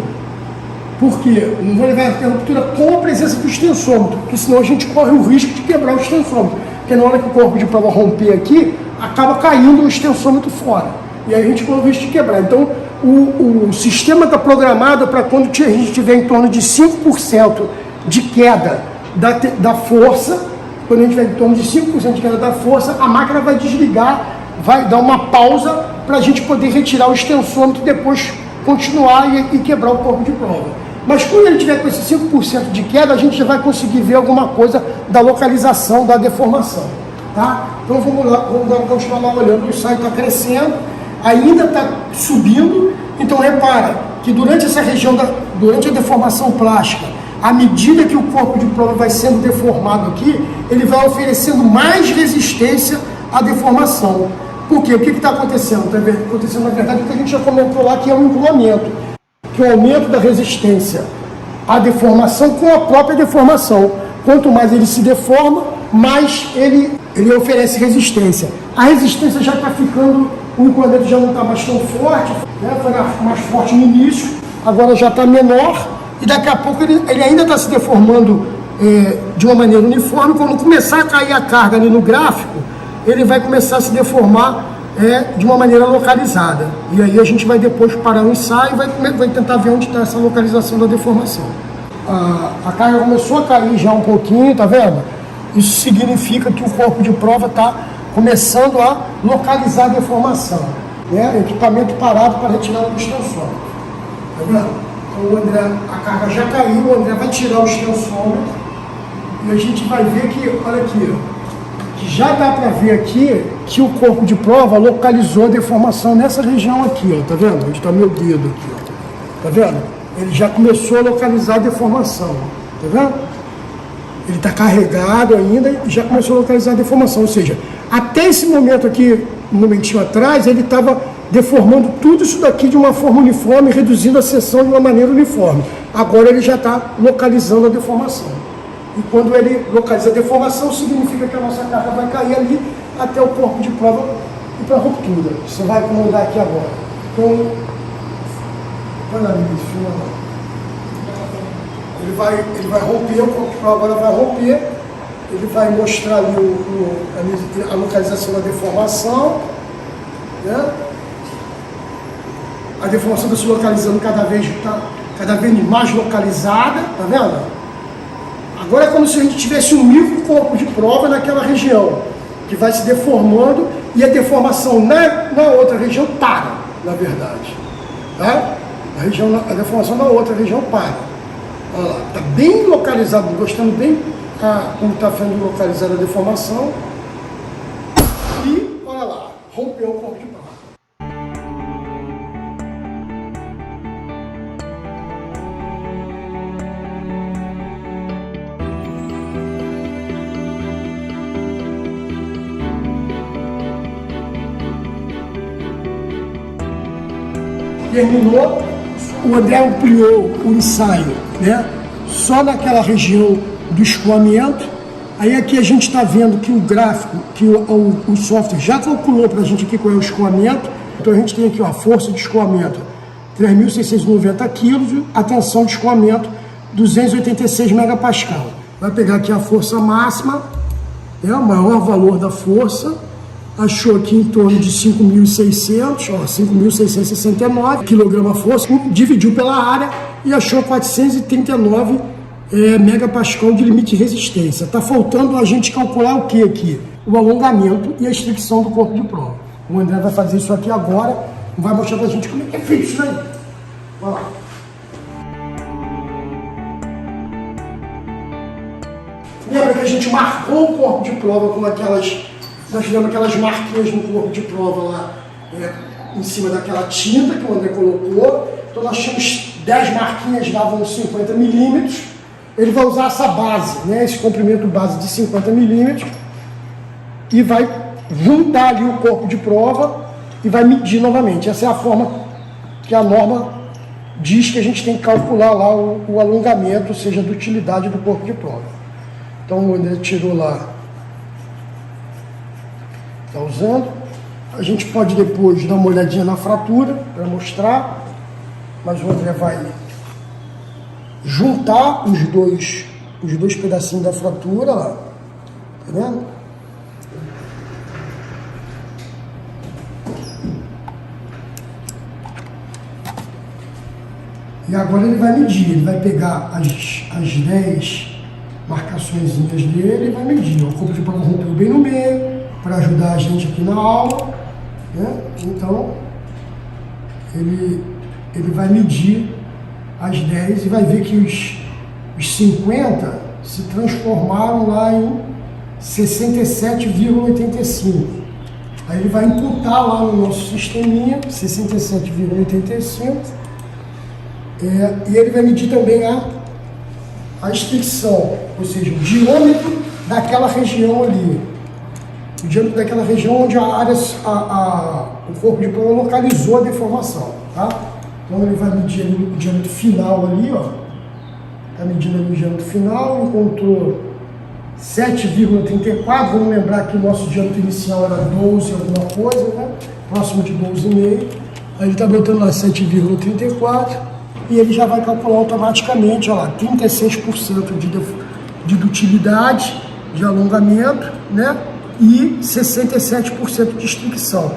Por quê? Não vai levar até a ruptura com a presença do extensômetro, porque senão a gente corre o risco de quebrar o extensômetro. Porque na hora que o corpo de prova romper aqui, acaba caindo o extensômetro fora. E aí a gente corre o risco de quebrar. Então, o sistema está programado para quando a gente tiver em torno de 5% de queda da força, quando a gente tiver em torno de 5% de queda da força, a máquina vai desligar, vai dar uma pausa para a gente poder retirar o extensômetro e depois continuar e quebrar o corpo de prova. Mas quando ele tiver com esse 5% de queda, a gente já vai conseguir ver alguma coisa da localização da deformação. Tá? Então vamos continuar lá olhando, o ensaio está crescendo, ainda está subindo, então repara que durante essa região, durante a deformação plástica, à medida que o corpo de prova vai sendo deformado aqui, ele vai oferecendo mais resistência à deformação. Por quê? O que está acontecendo? Está acontecendo, na verdade, o que a gente já comentou lá, que é o encolamento, que é o aumento da resistência à deformação com a própria deformação. Quanto mais ele se deforma, mais ele oferece resistência. A resistência já está ficando, o encolamento já não está mais tão forte, né? Foi mais forte no início, agora já está menor, e daqui a pouco ele ainda está se deformando de uma maneira uniforme. Quando começar a cair a carga ali no gráfico, ele vai começar a se deformar de uma maneira localizada. E aí a gente vai depois parar o ensaio e vai tentar ver onde está essa localização da deformação. A carga começou a cair já um pouquinho, tá vendo? Isso significa que o corpo de prova está começando a localizar a deformação. Né? Equipamento parado para retirar o extensômetro. Tá vendo? Então o André, a carga já caiu, o André vai tirar o extensômetro e a gente vai ver que, olha aqui, já dá para ver aqui que o corpo de prova localizou a deformação nessa região aqui, ó, tá vendo? Onde está meu dedo aqui, ó. Tá vendo? Ele já começou a localizar a deformação, tá vendo? Ele está carregado ainda e já começou a localizar a deformação, ou seja, até esse momento aqui, um momentinho atrás, ele estava deformando tudo isso daqui de uma forma uniforme, reduzindo a seção de uma maneira uniforme. Agora ele já está localizando a deformação. E quando ele localiza a deformação, significa que a nossa carga vai cair ali até o corpo de prova e para a ruptura. Você vai comandar aqui agora. Então, vai lá, Luiz, filma lá. Ele vai romper, o corpo de prova agora vai romper, ele vai mostrar ali a localização da deformação, né? A deformação está se localizando cada vez mais localizada, tá vendo? Agora é como se a gente tivesse um micro corpo de prova naquela região, que vai se deformando e a deformação na outra região para, na verdade. Tá? A deformação na outra região para. Olha lá, está bem localizado, gostando bem como está sendo localizada a deformação. E, olha lá, rompeu o corpo de prova. Terminou, o André ampliou o ensaio, né? Só naquela região do escoamento. Aí aqui a gente está vendo que o gráfico, que o software já calculou para a gente aqui qual é o escoamento. Então a gente tem aqui ó, a força de escoamento 3.690 kg, a tensão de escoamento 286 megapascal. Vai pegar aqui a força máxima, né? O maior valor da força. Achou aqui em torno de 5.600, 5.669 kg força, dividiu pela área e achou 439 megapascal de limite de resistência. Está faltando a gente calcular o que aqui? O alongamento e a restrição do corpo de prova. O André vai fazer isso aqui agora, vai mostrar para a gente como é que é feito isso aí. Vai lá. Lembra que a gente marcou o corpo de prova com nós fizemos aquelas marquinhas no corpo de prova lá, em cima daquela tinta que o André colocou. Então nós tínhamos 10 marquinhas, davam 50 milímetros. Ele vai usar essa base, né, esse comprimento base de 50 milímetros, e vai juntar ali o corpo de prova e vai medir novamente. Essa é a forma que a norma diz que a gente tem que calcular lá o alongamento, ou seja, a utilidade do corpo de prova. Então o André tirou lá. Está usando. A gente pode depois dar uma olhadinha na fratura para mostrar, mas o André vai juntar os dois pedacinhos da fratura lá, tá vendo? E agora ele vai medir, ele vai pegar as 10 marcaçõezinhas dele e vai medir. O corpo de prova rompeu bem no meio, para ajudar a gente aqui na aula, né? Então ele vai medir as 10 e vai ver que os 50 se transformaram lá em 67,85. Aí ele vai imputar lá no nosso sisteminha 67,85 e ele vai medir também a extensão, ou seja, o diâmetro daquela região ali. O diâmetro daquela região onde o corpo de prova localizou a deformação, tá? Então ele vai medir ali o diâmetro final ali, ó. Está medindo ali o diâmetro final, encontrou 7,34. Vamos lembrar que o nosso diâmetro inicial era 12 alguma coisa, né? Próximo de 12,5. Aí ele está botando lá 7,34 e ele já vai calcular automaticamente, ó lá, 36% de dutilidade, de alongamento, né? E 67% de extinção.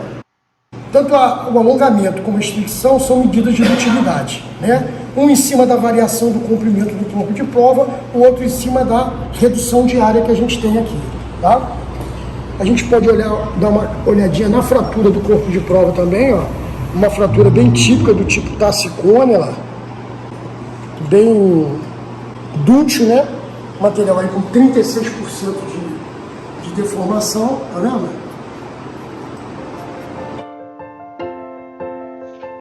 Tanto o alongamento como a extinção são medidas de utilidade, né? Um em cima da variação do comprimento do corpo de prova, o outro em cima da redução de área que a gente tem aqui, tá? A gente pode dar uma olhadinha na fratura do corpo de prova também, ó. Uma fratura bem típica do tipo Tassicone, lá. Bem dúctil, né? Material aí com 36% de deformação, tá vendo?